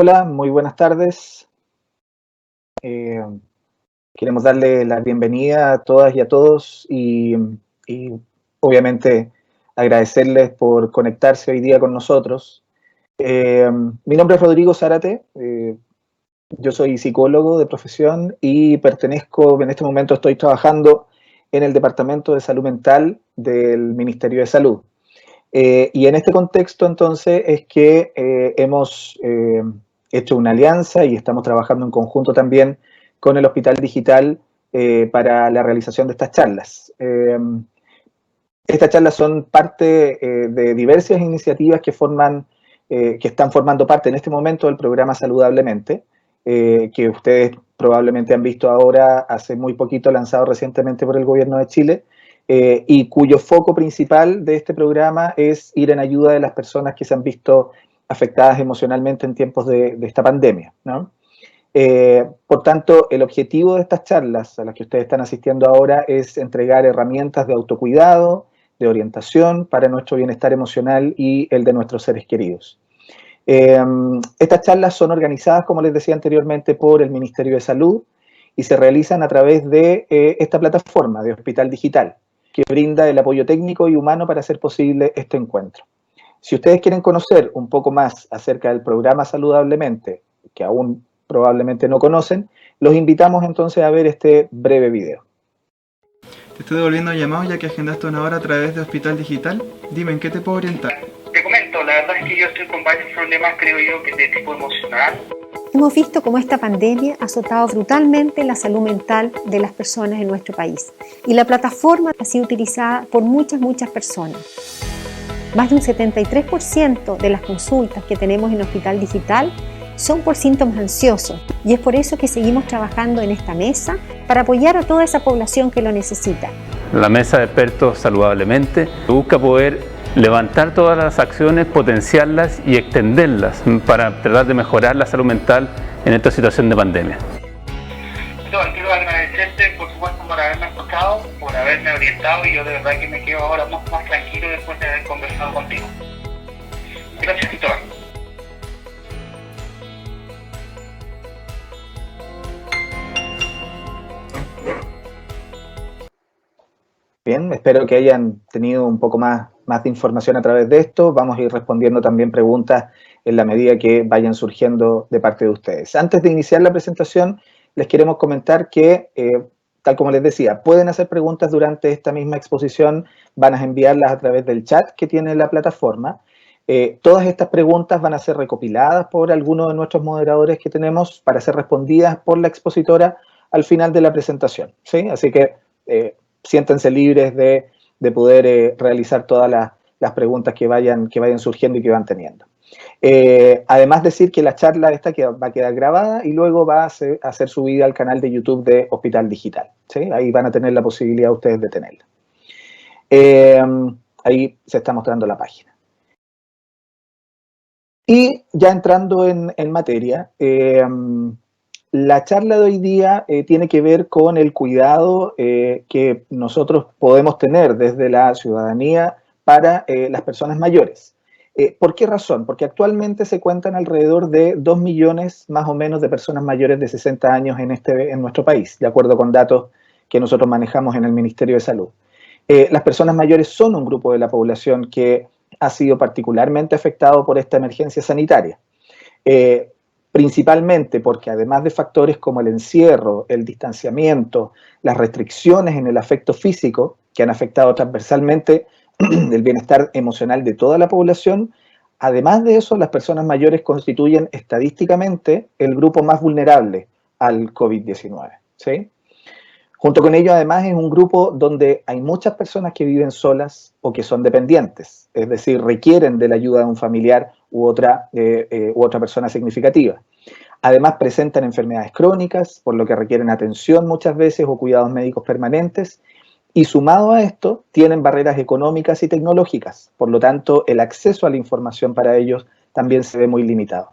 Hola, muy buenas tardes. Eh, Queremos darle la bienvenida a todas y a todos y obviamente agradecerles por conectarse hoy día con nosotros. Mi nombre es Rodrigo Zárate, yo soy psicólogo de profesión y pertenezco, en este momento estoy trabajando en el Departamento de Salud Mental del Ministerio de Salud. Y en este contexto, entonces, es que hemos hecho una alianza y estamos trabajando en conjunto también con el Hospital Digital para la realización de estas charlas. Estas charlas son parte de diversas iniciativas que están formando parte en este momento del programa Saludablemente, que ustedes probablemente han visto ahora, hace muy poquito, lanzado recientemente por el Gobierno de Chile, y cuyo foco principal de este programa es ir en ayuda de las personas que se han visto afectadas emocionalmente en tiempos de esta pandemia, ¿no? Por tanto, el objetivo de estas charlas a las que ustedes están asistiendo ahora es entregar herramientas de autocuidado, de orientación para nuestro bienestar emocional y el de nuestros seres queridos. Estas charlas son organizadas, como les decía anteriormente, por el Ministerio de Salud y se realizan a través de esta plataforma de Hospital Digital, que brinda el apoyo técnico y humano para hacer posible este encuentro. Si ustedes quieren conocer un poco más acerca del programa Saludablemente, que aún probablemente no conocen, los invitamos entonces a ver este breve video. Te estoy devolviendo llamado ya que agendaste una hora a través de Hospital Digital. Dime, ¿en qué te puedo orientar? Te comento, la verdad es que yo estoy con varios problemas, creo yo, que de tipo emocional. Hemos visto cómo esta pandemia ha azotado brutalmente la salud mental de las personas en nuestro país y la plataforma ha sido utilizada por muchas personas. Más de un 73% de las consultas que tenemos en Hospital Digital son por síntomas ansiosos y es por eso que seguimos trabajando en esta mesa para apoyar a toda esa población que lo necesita. La mesa de expertos Saludablemente busca poder levantar todas las acciones, potenciarlas y extenderlas para tratar de mejorar la salud mental en esta situación de pandemia. Quiero agradecerte, por supuesto, por haberme escuchado, por haberme orientado y yo de verdad que me quedo ahora mucho más tranquilo después de haber conversado contigo. Gracias, Cristóbal. Bien, espero que hayan tenido un poco más de información a través de esto. Vamos a ir respondiendo también preguntas en la medida que vayan surgiendo de parte de ustedes. Antes de iniciar la presentación, les queremos comentar que, tal como les decía, pueden hacer preguntas durante esta misma exposición, van a enviarlas a través del chat que tiene la plataforma. Todas estas preguntas van a ser recopiladas por alguno de nuestros moderadores que tenemos para ser respondidas por la expositora al final de la presentación, ¿sí? Así que siéntense libres de poder realizar todas las preguntas que vayan surgiendo y que van teniendo. Además decir que la charla esta va a quedar grabada y luego va a ser subida al canal de YouTube de Hospital Digital, ¿sí? Ahí van a tener la posibilidad ustedes de tenerla. Ahí se está mostrando la página. Y ya entrando en materia, la charla de hoy día tiene que ver con el cuidado que nosotros podemos tener desde la ciudadanía para las personas mayores. ¿Por qué razón? Porque actualmente se cuentan alrededor de 2 millones más o menos de personas mayores de 60 años en nuestro país, de acuerdo con datos que nosotros manejamos en el Ministerio de Salud. Las personas mayores son un grupo de la población que ha sido particularmente afectado por esta emergencia sanitaria. Principalmente porque además de factores como el encierro, el distanciamiento, las restricciones en el afecto físico, que han afectado transversalmente el bienestar emocional de toda la población, además de eso, las personas mayores constituyen estadísticamente el grupo más vulnerable al COVID-19, ¿sí? Junto con ello, además, es un grupo donde hay muchas personas que viven solas o que son dependientes, es decir, requieren de la ayuda de un familiar u otra persona significativa. Además, presentan enfermedades crónicas, por lo que requieren atención muchas veces o cuidados médicos permanentes, y sumado a esto, tienen barreras económicas y tecnológicas, por lo tanto, el acceso a la información para ellos también se ve muy limitado.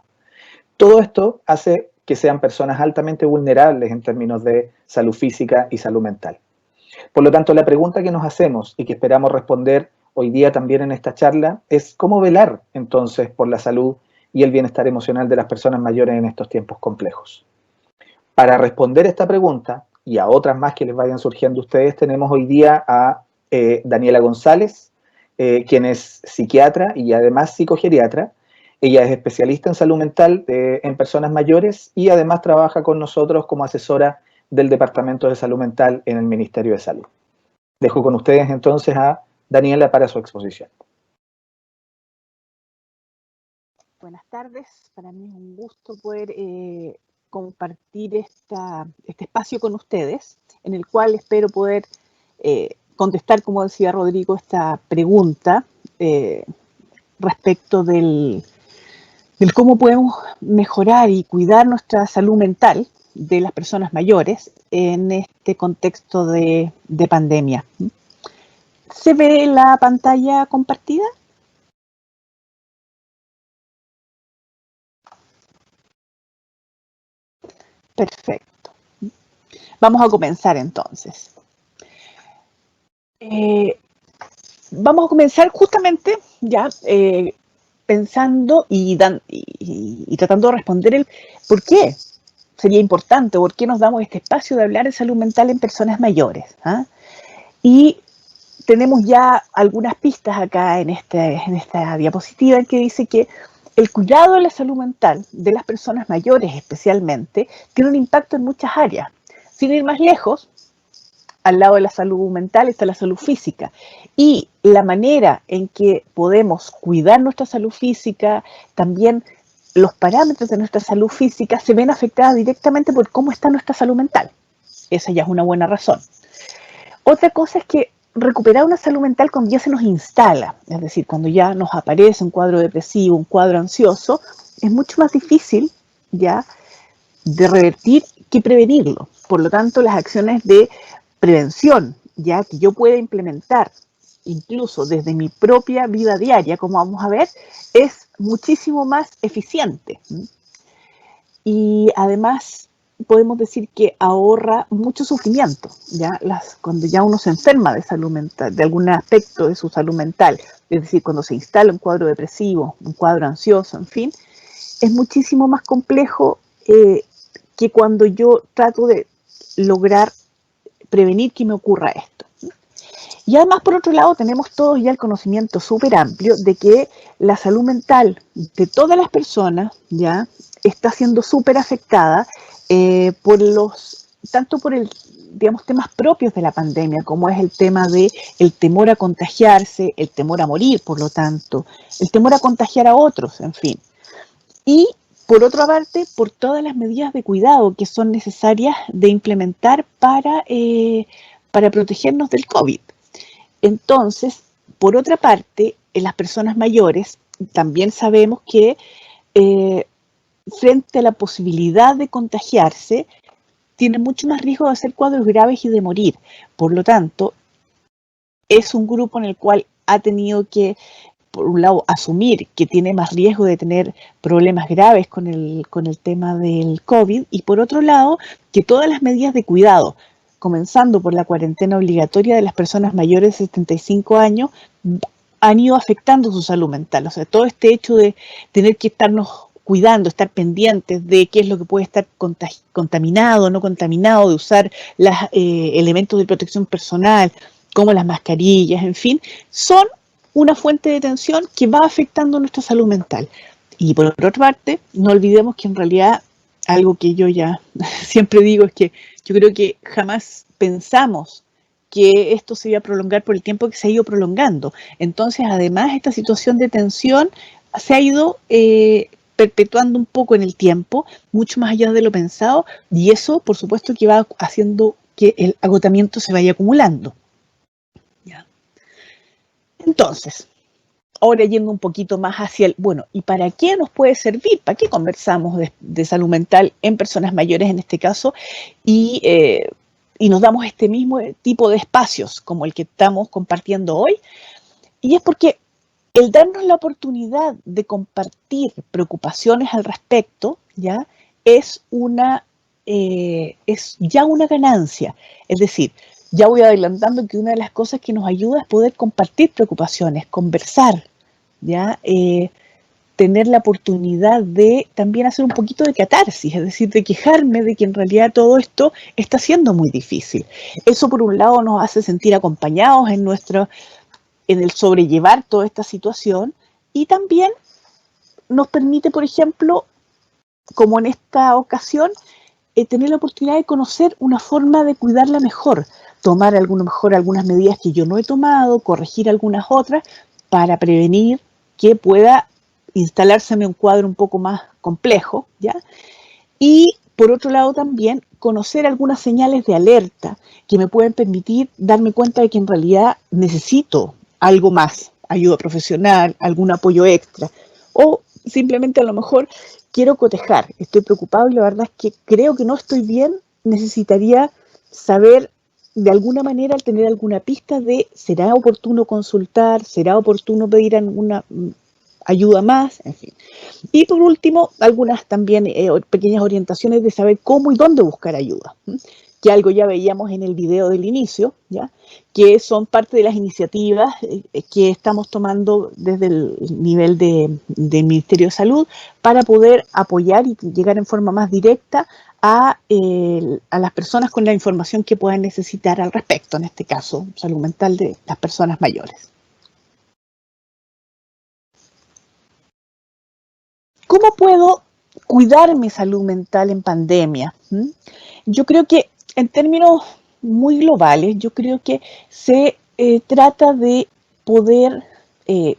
Todo esto hace que sean personas altamente vulnerables en términos de salud física y salud mental. Por lo tanto, la pregunta que nos hacemos y que esperamos responder hoy día también en esta charla es cómo velar entonces por la salud y el bienestar emocional de las personas mayores en estos tiempos complejos. Para responder esta pregunta y a otras más que les vayan surgiendo a ustedes, tenemos hoy día a Daniela González, quien es psiquiatra y además psicogeriatra. Ella es especialista en salud mental en personas mayores y además trabaja con nosotros como asesora del Departamento de Salud Mental en el Ministerio de Salud. Dejo con ustedes entonces a Daniela para su exposición. Buenas tardes, para mí es un gusto poder compartir este espacio con ustedes, en el cual espero poder contestar, como decía Rodrigo, esta pregunta respecto del cómo podemos mejorar y cuidar nuestra salud mental de las personas mayores en este contexto de pandemia. ¿Se ve la pantalla compartida? Perfecto. Vamos a comenzar entonces. Vamos a comenzar justamente ya pensando y tratando de responder el por qué sería importante, por qué nos damos este espacio de hablar de salud mental en personas mayores. Y tenemos ya algunas pistas acá en esta diapositiva que dice que el cuidado de la salud mental de las personas mayores especialmente tiene un impacto en muchas áreas. Sin ir más lejos, al lado de la salud mental está la salud física. Y la manera en que podemos cuidar nuestra salud física, también los parámetros de nuestra salud física se ven afectados directamente por cómo está nuestra salud mental. Esa ya es una buena razón. Otra cosa es que recuperar una salud mental cuando ya se nos instala, es decir, cuando ya nos aparece un cuadro depresivo, un cuadro ansioso, es mucho más difícil ya de revertir que prevenirlo. Por lo tanto, las acciones de prevención, ya que yo pueda implementar incluso desde mi propia vida diaria, como vamos a ver, es muchísimo más eficiente. Y además podemos decir que ahorra mucho sufrimiento, ¿ya? Cuando ya uno se enferma de salud mental, de algún aspecto de su salud mental, es decir, cuando se instala un cuadro depresivo, un cuadro ansioso, en fin, es muchísimo más complejo que cuando yo trato de lograr prevenir que me ocurra esto. Y además, por otro lado, tenemos todos ya el conocimiento súper amplio de que la salud mental de todas las personas ya está siendo súper afectada tanto por temas propios de la pandemia, como es el tema de el temor a contagiarse, el temor a morir, por lo tanto, el temor a contagiar a otros, en fin. Y por otra parte, por todas las medidas de cuidado que son necesarias de implementar para protegernos del COVID. Entonces, por otra parte, en las personas mayores también sabemos que frente a la posibilidad de contagiarse, tienen mucho más riesgo de hacer cuadros graves y de morir. Por lo tanto, es un grupo en el cual ha tenido que, por un lado, asumir que tiene más riesgo de tener problemas graves con el tema del COVID, y por otro lado, que todas las medidas de cuidado, comenzando por la cuarentena obligatoria de las personas mayores de 75 años, han ido afectando su salud mental. O sea, todo este hecho de tener que estarnos cuidando, estar pendientes de qué es lo que puede estar contaminado, no contaminado, de usar los elementos de protección personal, como las mascarillas, en fin, son una fuente de tensión que va afectando nuestra salud mental. Y por otra parte, no olvidemos que en realidad, algo que yo ya siempre digo es que yo creo que jamás pensamos que esto se iba a prolongar por el tiempo que se ha ido prolongando. Entonces, además, esta situación de tensión se ha ido perpetuando un poco en el tiempo, mucho más allá de lo pensado, y eso, por supuesto, que va haciendo que el agotamiento se vaya acumulando. ¿Ya? Entonces, ahora yendo un poquito más hacia ¿y para qué nos puede servir? ¿Para qué conversamos de salud mental en personas mayores en este caso? Y nos damos este mismo tipo de espacios como el que estamos compartiendo hoy. Y es porque el darnos la oportunidad de compartir preocupaciones al respecto, ¿ya? Es ya una ganancia. Es decir, ya voy adelantando que una de las cosas que nos ayuda es poder compartir preocupaciones, conversar, ¿ya? tener la oportunidad de también hacer un poquito de catarsis, es decir, de quejarme de que en realidad todo esto está siendo muy difícil. Eso por un lado nos hace sentir acompañados en el sobrellevar toda esta situación, y también nos permite, por ejemplo, como en esta ocasión, tener la oportunidad de conocer una forma de cuidarla mejor, tomar algunas medidas que yo no he tomado, corregir algunas otras para prevenir que pueda instalárseme un cuadro un poco más complejo, ¿ya? Y por otro lado también conocer algunas señales de alerta que me pueden permitir darme cuenta de que en realidad necesito algo más, ayuda profesional, algún apoyo extra, o simplemente a lo mejor quiero cotejar, estoy preocupado y la verdad es que creo que no estoy bien, necesitaría saber de alguna manera, tener alguna pista de será oportuno consultar, será oportuno pedir alguna ayuda más, en fin. Y por último, algunas también pequeñas orientaciones de saber cómo y dónde buscar ayuda, que algo ya veíamos en el video del inicio, ¿ya? Que son parte de las iniciativas que estamos tomando desde el nivel del Ministerio de Salud para poder apoyar y llegar en forma más directa a las personas con la información que puedan necesitar al respecto, en este caso, salud mental de las personas mayores. ¿Cómo puedo cuidar mi salud mental en pandemia? Yo creo que en términos muy globales, yo creo que se trata de poder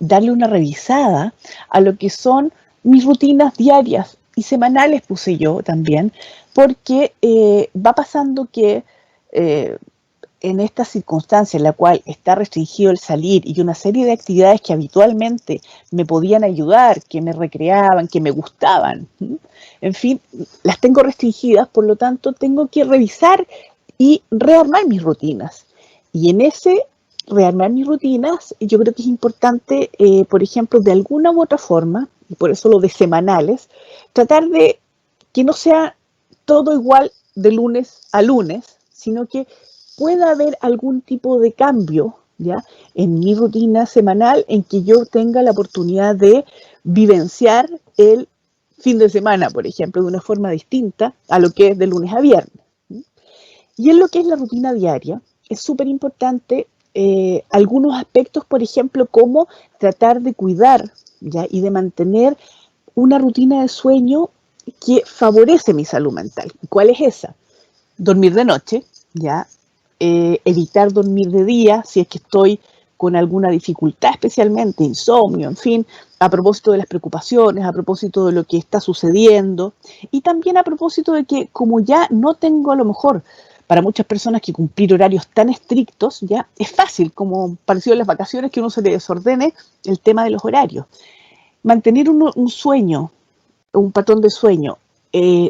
darle una revisada a lo que son mis rutinas diarias y semanales, puse yo también, porque va pasando que en esta circunstancia en la cual está restringido el salir y una serie de actividades que habitualmente me podían ayudar, que me recreaban, que me gustaban, en fin, las tengo restringidas, por lo tanto tengo que revisar y rearmar mis rutinas. Y en ese rearmar mis rutinas, yo creo que es importante, por ejemplo, de alguna u otra forma, y por eso lo de semanales, tratar de que no sea todo igual de lunes a lunes, sino que pueda haber algún tipo de cambio, ¿ya?, en mi rutina semanal en que yo tenga la oportunidad de vivenciar el fin de semana, por ejemplo, de una forma distinta a lo que es de lunes a viernes. Y en lo que es la rutina diaria, es súper importante algunos aspectos, por ejemplo, como tratar de cuidar, ¿ya?, y de mantener una rutina de sueño que favorece mi salud mental. ¿Cuál es esa? Dormir de noche, ¿ya? Evitar dormir de día si es que estoy con alguna dificultad, especialmente insomnio, en fin, a propósito de las preocupaciones, a propósito de lo que está sucediendo, y también a propósito de que como ya no tengo a lo mejor para muchas personas que cumplir horarios tan estrictos, ya es fácil, como parecido a las vacaciones, que uno se le desordene el tema de los horarios. Mantener un sueño, un patrón de sueño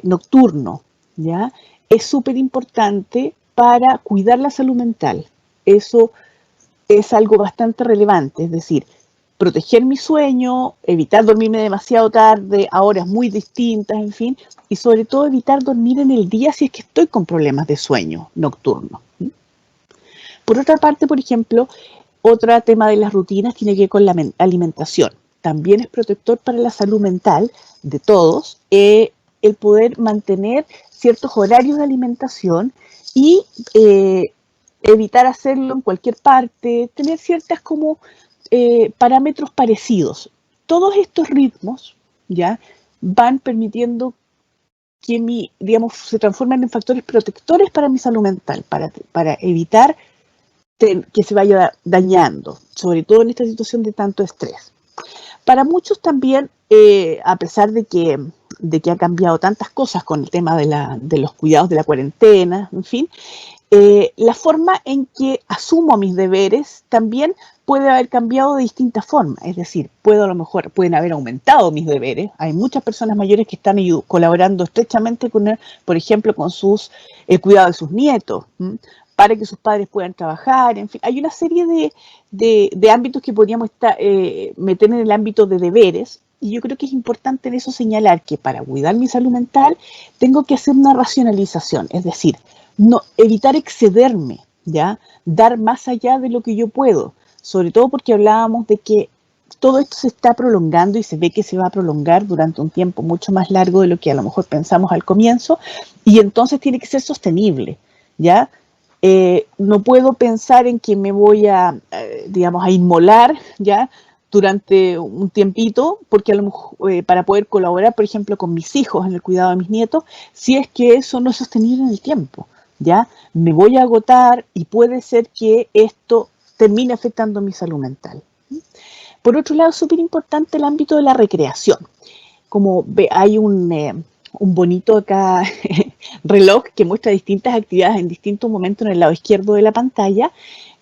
nocturno, ¿ya?, es súper importante para cuidar la salud mental. Eso es algo bastante relevante, es decir, proteger mi sueño, evitar dormirme demasiado tarde, a horas muy distintas, en fin, y sobre todo evitar dormir en el día si es que estoy con problemas de sueño nocturno. Por otra parte, por ejemplo, otro tema de las rutinas tiene que ver con la alimentación. También es protector para la salud mental de todos el poder mantener ciertos horarios de alimentación y evitar hacerlo en cualquier parte, tener ciertas como parámetros parecidos. Todos estos ritmos, ¿ya?, van permitiendo que digamos, se transformen en factores protectores para mi salud mental, para evitar que se vaya dañando, sobre todo en esta situación de tanto estrés. Para muchos también, a pesar de que ha cambiado tantas cosas con el tema de los cuidados de la cuarentena, en fin, la forma en que asumo mis deberes también puede haber cambiado de distintas formas. Es decir, a lo mejor pueden haber aumentado mis deberes. Hay muchas personas mayores que están colaborando estrechamente con, por ejemplo, con el cuidado de sus nietos, para que sus padres puedan trabajar. En fin, hay una serie de ámbitos que podríamos meter en el ámbito de deberes. Y yo creo que es importante en eso señalar que para cuidar mi salud mental tengo que hacer una racionalización, es decir, no evitar excederme, ¿ya?, dar más allá de lo que yo puedo, sobre todo porque hablábamos de que todo esto se está prolongando y se ve que se va a prolongar durante un tiempo mucho más largo de lo que a lo mejor pensamos al comienzo, y entonces tiene que ser sostenible, ¿ya? No puedo pensar en que me voy a, digamos, a inmolar, ¿ya?, durante un tiempito, porque a lo mejor, para poder colaborar, por ejemplo, con mis hijos en el cuidado de mis nietos, si es que eso no es sostenible en el tiempo, ¿ya? Me voy a agotar y puede ser que esto termine afectando mi salud mental. Por otro lado, es súper importante el ámbito de la recreación. Como ve, hay un bonito acá reloj que muestra distintas actividades en distintos momentos en el lado izquierdo de la pantalla.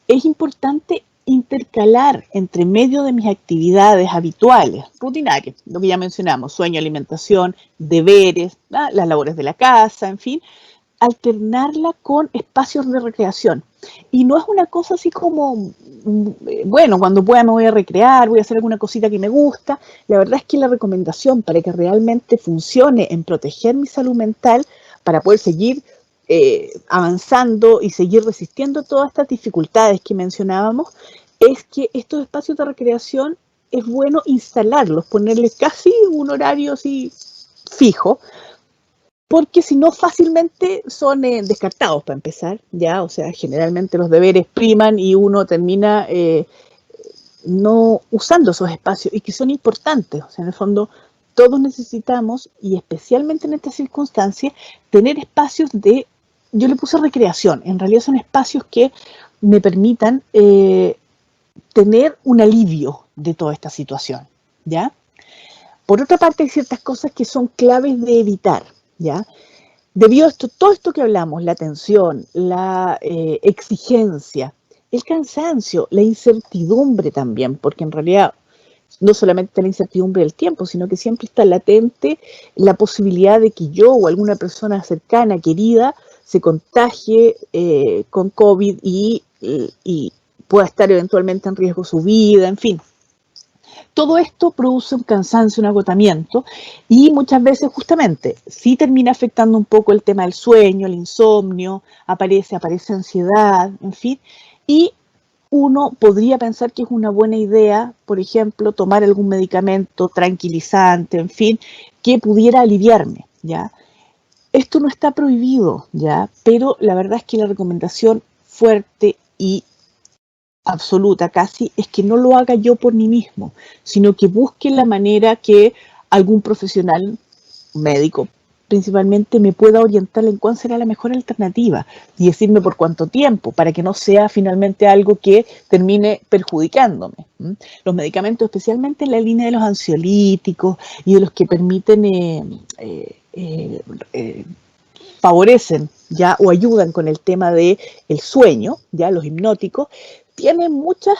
Es importante intercalar entre medio de mis actividades habituales, rutinarias, lo que ya mencionamos, sueño, alimentación, deberes, ¿no?, las labores de la casa, en fin, alternarla con espacios de recreación. Y no es una cosa así como, bueno, cuando pueda me voy a recrear, voy a hacer alguna cosita que me gusta. La verdad es que la recomendación para que realmente funcione en proteger mi salud mental, para poder seguir avanzando y seguir resistiendo todas estas dificultades que mencionábamos, es que estos espacios de recreación es bueno instalarlos, ponerles casi un horario así fijo, porque si no fácilmente son descartados para empezar, ¿ya? O sea, generalmente los deberes priman y uno termina no usando esos espacios, y que son importantes. O sea, en el fondo todos necesitamos, y especialmente en estas circunstancias, tener espacios de, yo le puse recreación, en realidad son espacios que me permitan tener un alivio de toda esta situación, ¿ya? Por otra parte, hay ciertas cosas que son claves de evitar, ¿ya? Debido a esto, todo esto que hablamos, la tensión, la exigencia, el cansancio, la incertidumbre también, porque en realidad no solamente está la incertidumbre del tiempo, sino que siempre está latente la posibilidad de que yo o alguna persona cercana, querida, se contagie con COVID y pueda estar eventualmente en riesgo su vida, en fin. Todo esto produce un cansancio, un agotamiento, y muchas veces justamente sí termina afectando un poco el tema del sueño, el insomnio, aparece ansiedad, en fin, y uno podría pensar que es una buena idea, por ejemplo, tomar algún medicamento tranquilizante, en fin, que pudiera aliviarme, ¿ya? Esto no está prohibido, ¿ya? Pero la verdad es que la recomendación fuerte y absoluta casi es que no lo haga yo por mí mismo, sino que busque la manera que algún profesional, médico principalmente, me pueda orientar en cuál será la mejor alternativa y decirme por cuánto tiempo, para que no sea finalmente algo que termine perjudicándome. Los medicamentos, especialmente en la línea de los ansiolíticos y de los que permiten favorecen, ¿ya?, o ayudan con el tema del sueño, ya, los hipnóticos, tienen muchas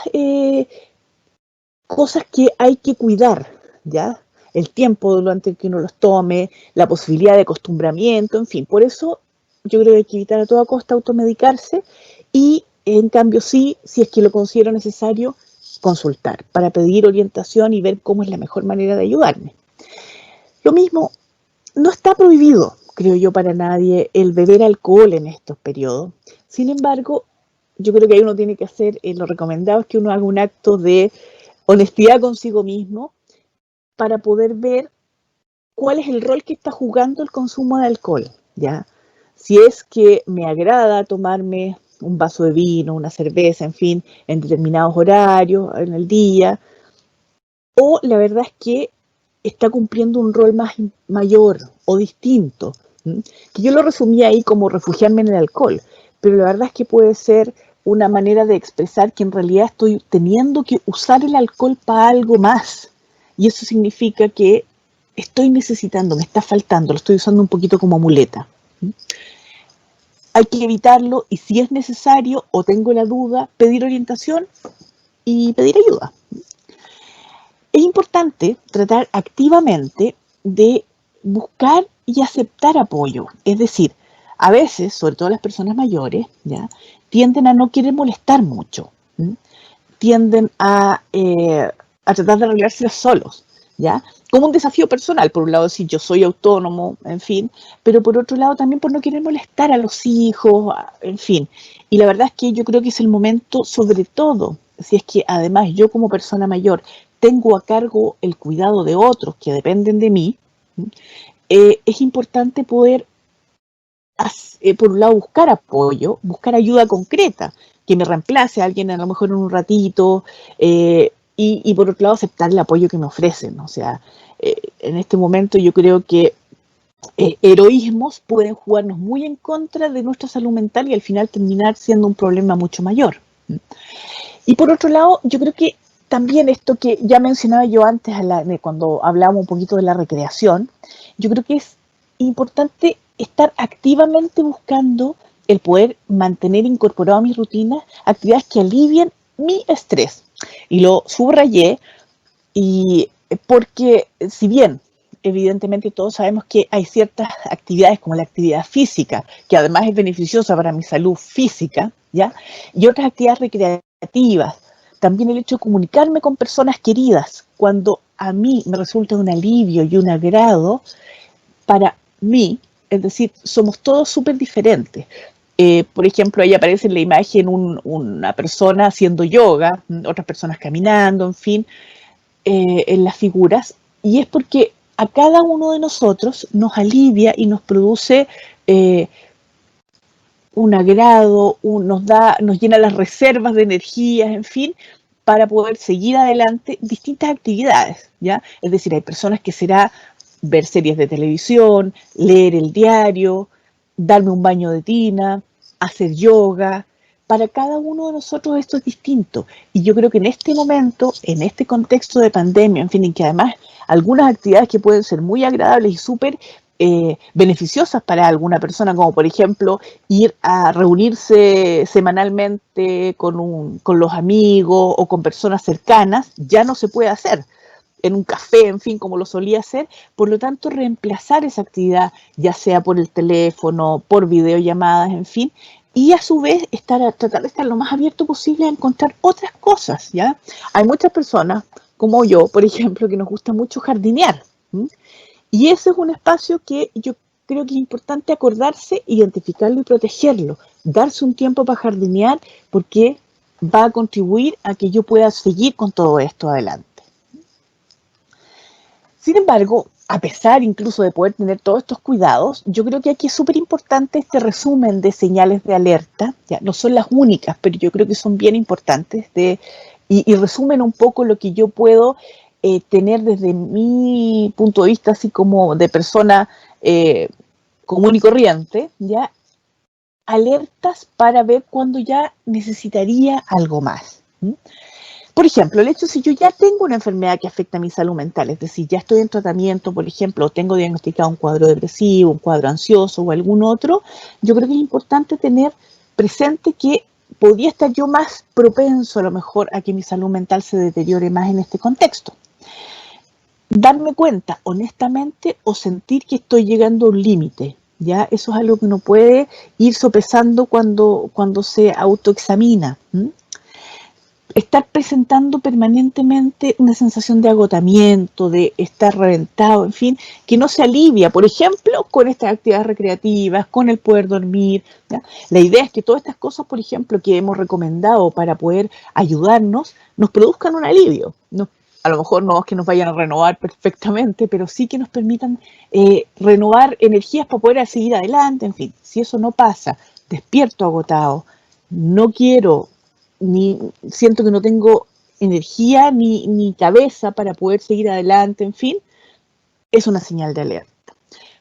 cosas que hay que cuidar, ¿ya? El tiempo durante el que uno los tome, la posibilidad de acostumbramiento, en fin. Por eso yo creo que hay que evitar a toda costa automedicarse y, en cambio, sí, si es que lo considero necesario, consultar para pedir orientación y ver cómo es la mejor manera de ayudarme. Lo mismo, no está prohibido, creo yo, para nadie el beber alcohol en estos periodos. Sin embargo, yo creo que ahí uno tiene que hacer, lo recomendado es que uno haga un acto de honestidad consigo mismo para poder ver cuál es el rol que está jugando el consumo de alcohol, ¿ya? Si es que me agrada tomarme un vaso de vino, una cerveza, en fin, en determinados horarios, en el día, o la verdad es que está cumpliendo un rol mayor o distinto, que yo lo resumí ahí como refugiarme en el alcohol, pero la verdad es que puede ser una manera de expresar que en realidad estoy teniendo que usar el alcohol para algo más, y eso significa que estoy necesitando, me está faltando, lo estoy usando un poquito como muleta. Hay que evitarlo, y si es necesario o tengo la duda, pedir orientación y pedir ayuda. Es importante tratar activamente de buscar y aceptar apoyo. Es decir, a veces, sobre todo las personas mayores, ¿ya?, tienden a no querer molestar mucho, tienden a tratar de arreglárselas solos, ¿ya? Como un desafío personal, por un lado decir yo soy autónomo, en fin, pero por otro lado también por no querer molestar a los hijos, en fin. Y la verdad es que yo creo que es el momento, sobre todo, si es que además yo como persona mayor tengo a cargo el cuidado de otros que dependen de mí, es importante poder, por un lado, buscar apoyo, buscar ayuda concreta, que me reemplace a alguien a lo mejor en un ratito, y por otro lado aceptar el apoyo que me ofrecen. O sea, en este momento yo creo que heroísmos pueden jugarnos muy en contra de nuestra salud mental y al final terminar siendo un problema mucho mayor. Y por otro lado, yo creo que también esto que ya mencionaba yo antes cuando hablábamos un poquito de la recreación, yo creo que es importante estar activamente buscando el poder mantener incorporado a mis rutinas actividades que alivien mi estrés. Y lo subrayé, y porque si bien evidentemente todos sabemos que hay ciertas actividades como la actividad física, que además es beneficiosa para mi salud física, ¿ya? Y otras actividades recreativas, también el hecho de comunicarme con personas queridas, cuando a mí me resulta un alivio y un agrado, para mí, es decir, somos todos súper diferentes. Por ejemplo, ahí aparece en la imagen una persona haciendo yoga, otras personas caminando, en fin, en las figuras, y es porque a cada uno de nosotros nos alivia y nos produce un agrado, nos llena las reservas de energías, en fin, para poder seguir adelante distintas actividades, ¿ya? Es decir, hay personas que será ver series de televisión, leer el diario, darme un baño de tina, hacer yoga. Para cada uno de nosotros esto es distinto. Y yo creo que en este momento, en este contexto de pandemia, en fin, en que además algunas actividades que pueden ser muy agradables y súper beneficiosas para alguna persona, como por ejemplo ir a reunirse semanalmente con los amigos o con personas cercanas, ya no se puede hacer en un café, en fin, como lo solía hacer. Por lo tanto, reemplazar esa actividad, ya sea por el teléfono, por videollamadas, en fin, y a su vez tratar de estar lo más abierto posible a encontrar otras cosas, ¿ya? Hay muchas personas, como yo, por ejemplo, que nos gusta mucho jardinear, ¿sí? Y ese es un espacio que yo creo que es importante acordarse, identificarlo y protegerlo, darse un tiempo para jardinear, porque va a contribuir a que yo pueda seguir con todo esto adelante. Sin embargo, a pesar incluso de poder tener todos estos cuidados, yo creo que aquí es súper importante este resumen de señales de alerta. Ya no son las únicas, pero yo creo que son bien importantes y resumen un poco lo que yo puedo tener desde mi punto de vista, así como de persona común y corriente, ¿ya? Alertas para ver cuándo ya necesitaría algo más. Por ejemplo, el hecho si yo ya tengo una enfermedad que afecta a mi salud mental, es decir, ya estoy en tratamiento, por ejemplo, tengo diagnosticado un cuadro depresivo, un cuadro ansioso o algún otro, yo creo que es importante tener presente que podría estar yo más propenso a lo mejor a que mi salud mental se deteriore más en este contexto. Darme cuenta honestamente o sentir que estoy llegando a un límite, ¿ya? Eso es algo que uno puede ir sopesando cuando se autoexamina. Estar presentando permanentemente una sensación de agotamiento, de estar reventado, en fin, que no se alivia, por ejemplo, con estas actividades recreativas, con el poder dormir, ¿ya? La idea es que todas estas cosas, por ejemplo, que hemos recomendado para poder ayudarnos, nos produzcan un alivio. A lo mejor no es que nos vayan a renovar perfectamente, pero sí que nos permitan renovar energías para poder seguir adelante, en fin. Si eso no pasa, despierto agotado, no quiero, ni siento que no tengo energía ni cabeza para poder seguir adelante, en fin, es una señal de alerta.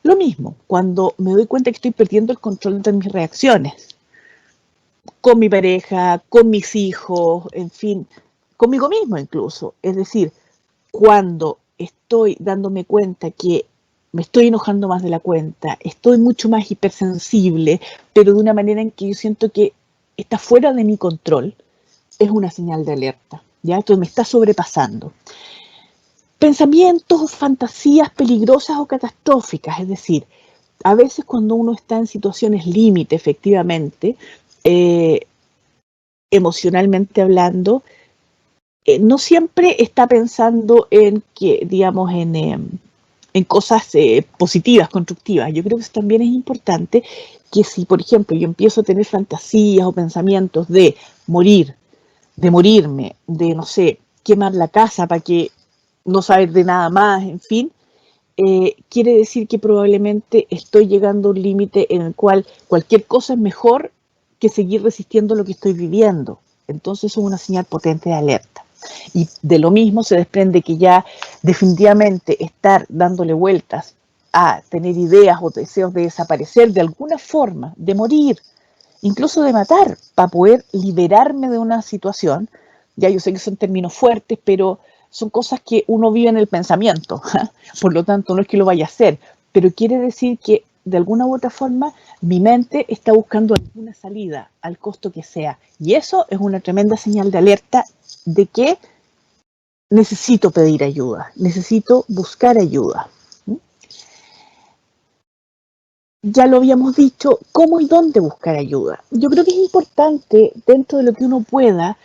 Lo mismo, cuando me doy cuenta que estoy perdiendo el control de mis reacciones, con mi pareja, con mis hijos, en fin, conmigo mismo incluso. Es decir, cuando estoy dándome cuenta que me estoy enojando más de la cuenta, estoy mucho más hipersensible, pero de una manera en que yo siento que está fuera de mi control, es una señal de alerta, ¿ya? Entonces me está sobrepasando. Pensamientos o fantasías peligrosas o catastróficas, es decir, a veces cuando uno está en situaciones límite, efectivamente, emocionalmente hablando, no siempre está pensando en que, digamos, en cosas positivas, constructivas. Yo creo que eso también es importante, que si, por ejemplo, yo empiezo a tener fantasías o pensamientos de morir, de morirme, de, no sé, quemar la casa para que no saber de nada más, en fin, quiere decir que probablemente estoy llegando a un límite en el cual cualquier cosa es mejor que seguir resistiendo lo que estoy viviendo. Entonces es una señal potente de alerta. Y de lo mismo se desprende que ya definitivamente estar dándole vueltas a tener ideas o deseos de desaparecer de alguna forma, de morir, incluso de matar, para poder liberarme de una situación. Ya yo sé que son términos fuertes, pero son cosas que uno vive en el pensamiento, por lo tanto no es que lo vaya a hacer, pero quiere decir que de alguna u otra forma mi mente está buscando alguna salida, al costo que sea, y eso es una tremenda señal de alerta de que necesito pedir ayuda, necesito buscar ayuda. Ya lo habíamos dicho, ¿cómo y dónde buscar ayuda? Yo creo que es importante, dentro de lo que uno pueda,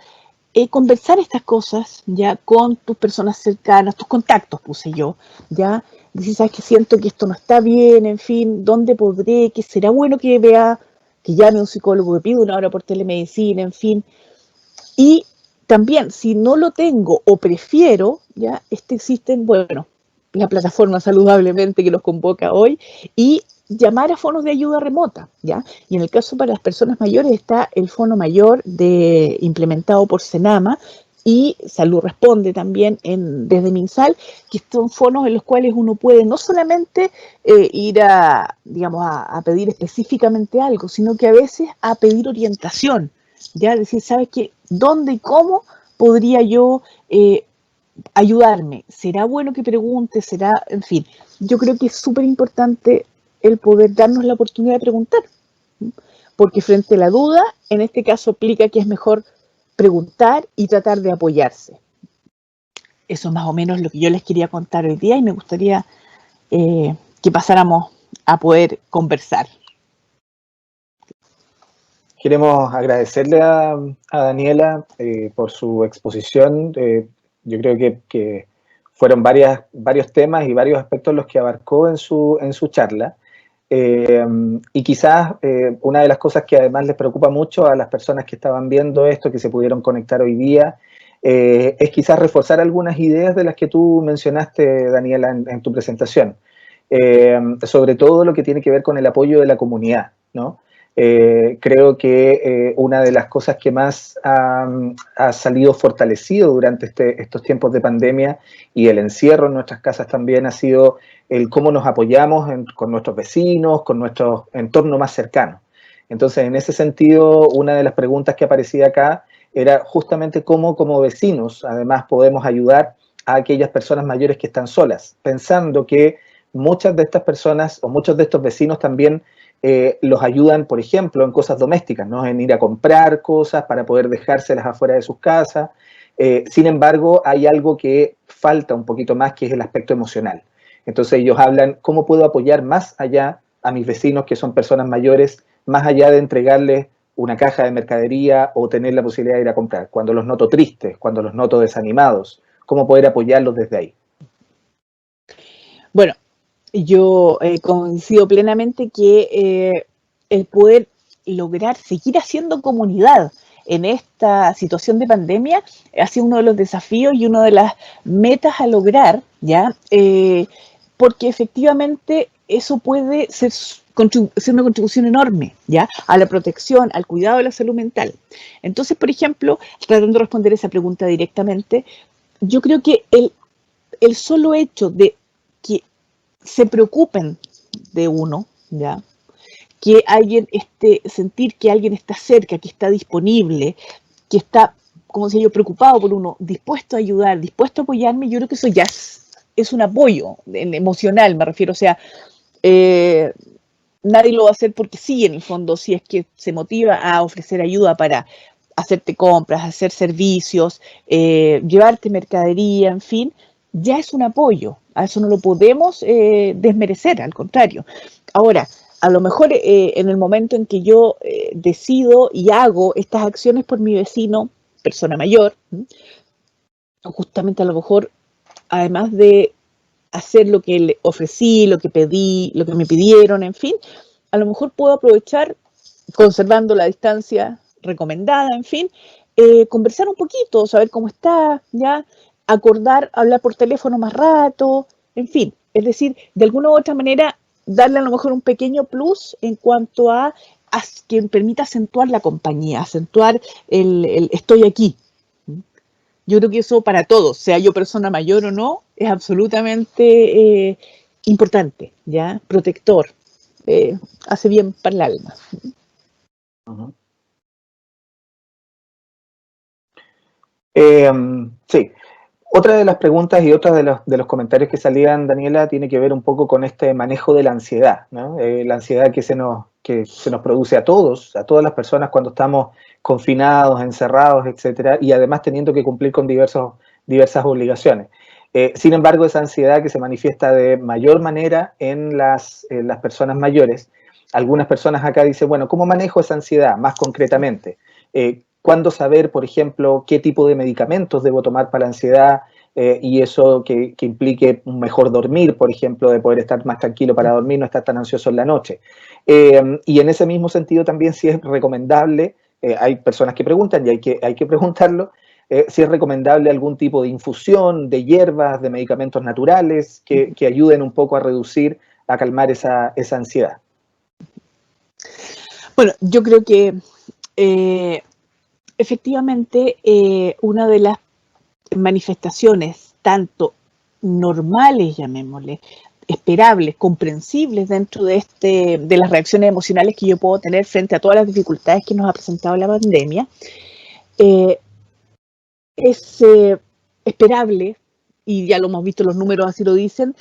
conversar estas cosas ya con tus personas cercanas, tus contactos, puse yo, ya, decir, sabes que siento que esto no está bien, en fin, ¿dónde podré? Que será bueno que vea, que llame a un psicólogo, que pida una hora por telemedicina, en fin. Y también, si no lo tengo o prefiero, ya, existen, bueno, la plataforma Saludablemente que nos convoca hoy, y llamar a fonos de ayuda remota, ¿ya? Y en el caso para las personas mayores está el Fono Mayor implementado por Senama, y Salud Responde también desde MinSal, que son fonos en los cuales uno puede no solamente ir digamos, a pedir específicamente algo, sino que a veces a pedir orientación, ya decir, ¿sabes qué? ¿Dónde y cómo podría yo ayudarme? ¿Será bueno que pregunte? ¿Será? En fin, yo creo que es súper importante el poder darnos la oportunidad de preguntar, porque frente a la duda, en este caso aplica que es mejor preguntar y tratar de apoyarse. Eso es más o menos lo que yo les quería contar hoy día, y me gustaría que pasáramos a poder conversar. Queremos agradecerle a Daniela por su exposición. Yo creo que fueron varios temas y varios aspectos los que abarcó en su charla. Y quizás una de las cosas que además les preocupa mucho a las personas que estaban viendo esto, que se pudieron conectar hoy día, es quizás reforzar algunas ideas de las que tú mencionaste, Daniela, en tu presentación. Sobre todo lo que tiene que ver con el apoyo de la comunidad, ¿no? Creo que una de las cosas que más ha salido fortalecido durante estos tiempos de pandemia y el encierro en nuestras casas también ha sido el cómo nos apoyamos con nuestros vecinos, con nuestro entorno más cercano. Entonces, en ese sentido, una de las preguntas que aparecía acá era justamente cómo como vecinos, además, podemos ayudar a aquellas personas mayores que están solas, pensando que muchas de estas personas o muchos de estos vecinos también los ayudan, por ejemplo, en cosas domésticas, ¿no? En ir a comprar cosas para poder dejárselas afuera de sus casas. Sin embargo, hay algo que falta un poquito más, que es el aspecto emocional. Entonces ellos hablan, ¿cómo puedo apoyar más allá a mis vecinos que son personas mayores, más allá de entregarles una caja de mercadería o tener la posibilidad de ir a comprar? Cuando los noto tristes, cuando los noto desanimados, ¿cómo poder apoyarlos desde ahí? Bueno, yo coincido plenamente que el poder lograr seguir haciendo comunidad en esta situación de pandemia ha sido uno de los desafíos y una de las metas a lograr, ¿ya? Porque efectivamente eso puede ser una contribución enorme, ¿ya? A la protección, al cuidado de la salud mental. Entonces, por ejemplo, tratando de responder esa pregunta directamente, yo creo que el solo hecho de que se preocupen de uno, ¿ya? Que alguien sentir que alguien está cerca, que está disponible, que está, como decía yo, preocupado por uno, dispuesto a ayudar, dispuesto a apoyarme, yo creo que eso ya es un apoyo emocional, me refiero. O sea, nadie lo va a hacer porque sí, en el fondo, si es que se motiva a ofrecer ayuda para hacerte compras, hacer servicios, llevarte mercadería, en fin, ya es un apoyo. A eso no lo podemos desmerecer, al contrario. Ahora, a lo mejor en el momento en que yo decido y hago estas acciones por mi vecino, persona mayor, justamente a lo mejor, además de hacer lo que le ofrecí, lo que pedí, lo que me pidieron, en fin, a lo mejor puedo aprovechar, conservando la distancia recomendada, en fin, conversar un poquito, saber cómo está, ya, acordar, hablar por teléfono más rato, en fin, es decir, de alguna u otra manera, darle a lo mejor un pequeño plus en cuanto a que permita acentuar la compañía, acentuar el estoy aquí. Yo creo que eso para todos, sea yo persona mayor o no, es absolutamente importante, ¿ya? Protector, hace bien para el alma. Uh-huh. Sí, otra de las preguntas y otra de los comentarios que salían, Daniela, tiene que ver un poco con este manejo de la ansiedad, ¿no? La ansiedad que se nos produce a todas las personas cuando estamos confinados, encerrados, etcétera, y además teniendo que cumplir con diversas obligaciones. Sin embargo, esa ansiedad que se manifiesta de mayor manera en las personas mayores. Algunas personas acá dicen, bueno, ¿cómo manejo esa ansiedad más concretamente? ¿Cuándo saber, por ejemplo, qué tipo de medicamentos debo tomar para la ansiedad y eso que implique un mejor dormir, por ejemplo, de poder estar más tranquilo para dormir, no estar tan ansioso en la noche? Y en ese mismo sentido también si es recomendable, hay personas que preguntan y hay que preguntarlo, si es recomendable algún tipo de infusión de hierbas, de medicamentos naturales que ayuden un poco a reducir, a calmar esa ansiedad. Bueno, yo creo que efectivamente una de las manifestaciones tanto normales, llamémosle, esperables, comprensibles dentro de las reacciones emocionales que yo puedo tener frente a todas las dificultades que nos ha presentado la pandemia, es esperable, y ya lo hemos visto, los números así lo dicen,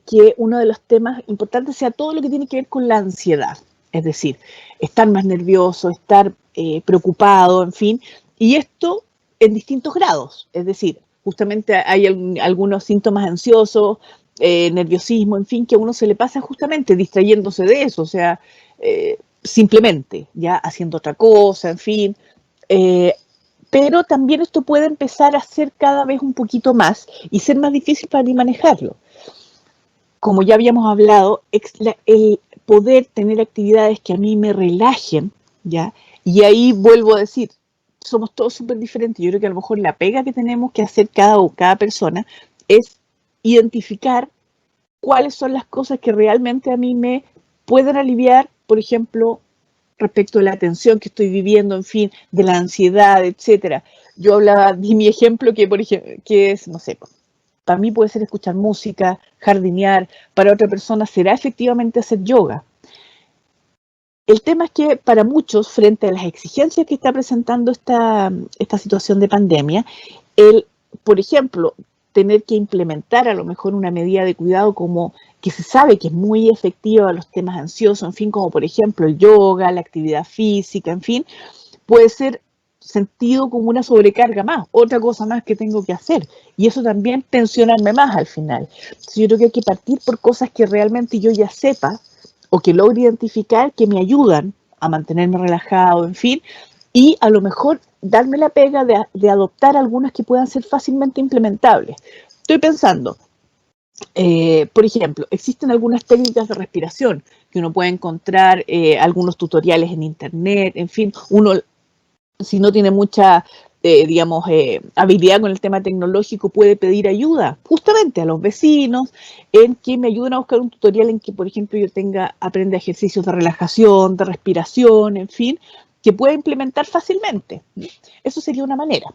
que uno de los temas importantes sea todo lo que tiene que ver con la ansiedad, es decir, estar más nervioso, estar preocupado, en fin, y esto en distintos grados, es decir, justamente hay algunos síntomas ansiosos, nerviosismo, en fin, que a uno se le pasa justamente distrayéndose de eso, o sea, simplemente, ya haciendo otra cosa, en fin, pero también esto puede empezar a ser cada vez un poquito más y ser más difícil para mí manejarlo. Como ya habíamos hablado, el poder tener actividades que a mí me relajen, ¿ya? Y ahí vuelvo a decir, somos todos súper diferentes. Yo creo que a lo mejor la pega que tenemos que hacer cada persona es identificar cuáles son las cosas que realmente a mí me pueden aliviar, por ejemplo, respecto de la tensión que estoy viviendo, en fin, de la ansiedad, etcétera. Yo hablaba de mi ejemplo que, por ejemplo, que es, no sé, para mí puede ser escuchar música, jardinear, para otra persona será efectivamente hacer yoga. El tema es que para muchos, frente a las exigencias que está presentando esta situación de pandemia, por ejemplo, tener que implementar a lo mejor una medida de cuidado como que se sabe que es muy efectiva a los temas ansiosos, en fin, como por ejemplo el yoga, la actividad física, en fin, puede ser sentido como una sobrecarga más, otra cosa más que tengo que hacer. Y eso también tensionarme más al final. Entonces, yo creo que hay que partir por cosas que realmente yo ya sepa o que logre identificar que me ayudan a mantenerme relajado, en fin, y a lo mejor darme la pega de adoptar algunas que puedan ser fácilmente implementables. Estoy pensando, por ejemplo, existen algunas técnicas de respiración que uno puede encontrar, algunos tutoriales en internet, en fin, uno si no tiene mucha, digamos, habilidad con el tema tecnológico, puede pedir ayuda justamente a los vecinos en que me ayuden a buscar un tutorial en que, por ejemplo, yo aprenda ejercicios de relajación, de respiración, en fin, que pueda implementar fácilmente. Eso sería una manera.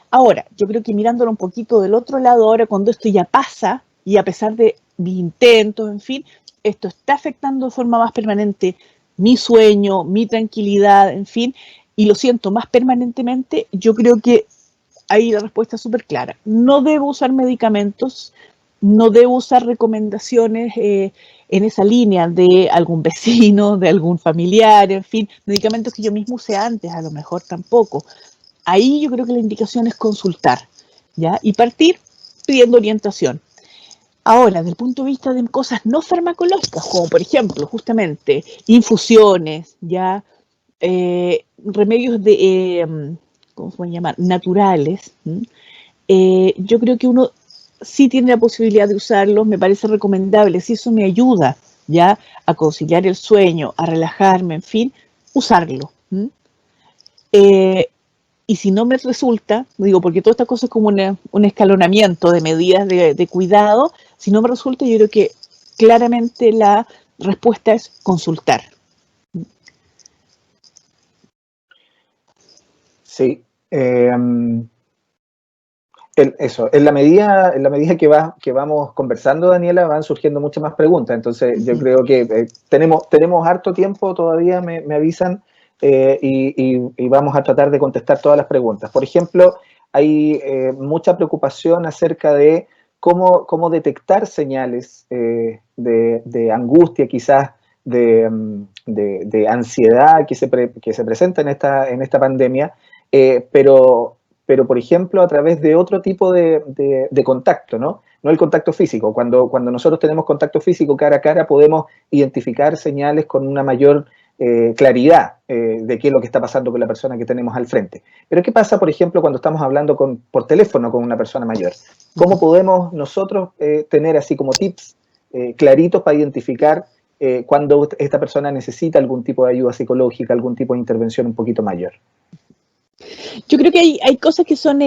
Ahora, yo creo que mirándolo un poquito del otro lado, ahora cuando esto ya pasa, y a pesar de mis intentos, en fin, esto está afectando de forma más permanente mi sueño, mi tranquilidad, en fin, y lo siento más permanentemente, yo creo que ahí la respuesta es súper clara. No debo usar medicamentos, no debo usar recomendaciones en esa línea de algún vecino, de algún familiar, en fin, medicamentos que yo mismo usé antes, a lo mejor tampoco. Ahí yo creo que la indicación es consultar, ¿ya? Y partir pidiendo orientación. Ahora, desde el punto de vista de cosas no farmacológicas, como por ejemplo, justamente, infusiones, ¿ya? Remedios ¿cómo se pueden llamar? Naturales. Yo creo que uno sí tiene la posibilidad de usarlos, me parece recomendable, si eso me ayuda ya a conciliar el sueño, a relajarme, en fin, usarlo. Y si no me resulta, digo, porque toda esta cosa es como un escalonamiento de medidas de cuidado, si no me resulta, yo creo que claramente la respuesta es consultar. Sí. Eso, en la medida que vamos conversando, Daniela, van surgiendo muchas más preguntas. Entonces, yo creo que tenemos harto tiempo todavía, me avisan, y vamos a tratar de contestar todas las preguntas. Por ejemplo, hay mucha preocupación acerca de cómo detectar señales de angustia, quizás de ansiedad que se presenta en esta pandemia, pero por ejemplo, a través de otro tipo de contacto, ¿no? No el contacto físico. Cuando nosotros tenemos contacto físico cara a cara, podemos identificar señales con una mayor claridad de qué es lo que está pasando con la persona que tenemos al frente. Pero ¿qué pasa, por ejemplo, cuando estamos hablando por teléfono con una persona mayor? ¿Cómo podemos nosotros tener así como tips claritos para identificar cuando esta persona necesita algún tipo de ayuda psicológica, algún tipo de intervención un poquito mayor? Yo creo que hay cosas que son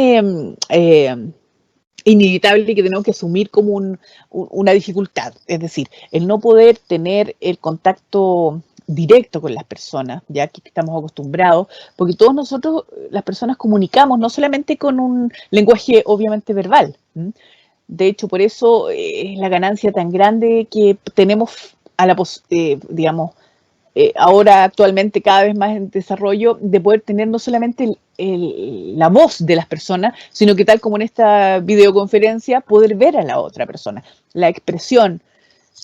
inevitables y que tenemos que asumir como una dificultad. Es decir, el no poder tener el contacto directo con las personas, ya que estamos acostumbrados, porque todos nosotros, las personas, comunicamos no solamente con un lenguaje obviamente verbal. De hecho, por eso es la ganancia tan grande que tenemos a la digamos, ahora actualmente cada vez más en desarrollo, de poder tener no solamente la voz de las personas, sino que tal como en esta videoconferencia, poder ver a la otra persona. La expresión,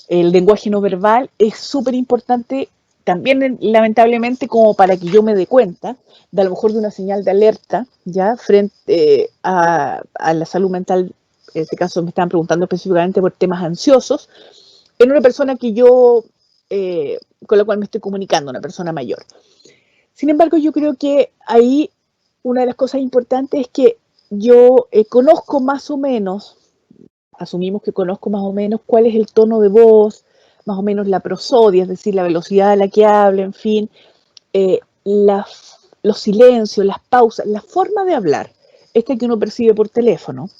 el lenguaje no verbal es súper importante también, lamentablemente, como para que yo me dé cuenta de a lo mejor de una señal de alerta, ya frente a la salud mental. En este caso me estaban preguntando específicamente por temas ansiosos, en una persona que yo, con la cual me estoy comunicando, una persona mayor. Sin embargo, yo creo que ahí una de las cosas importantes es que yo conozco más o menos, asumimos que conozco más o menos cuál es el tono de voz, más o menos la prosodia, es decir, la velocidad a la que habla, en fin, los silencios, las pausas, la forma de hablar, esta que uno percibe por teléfono,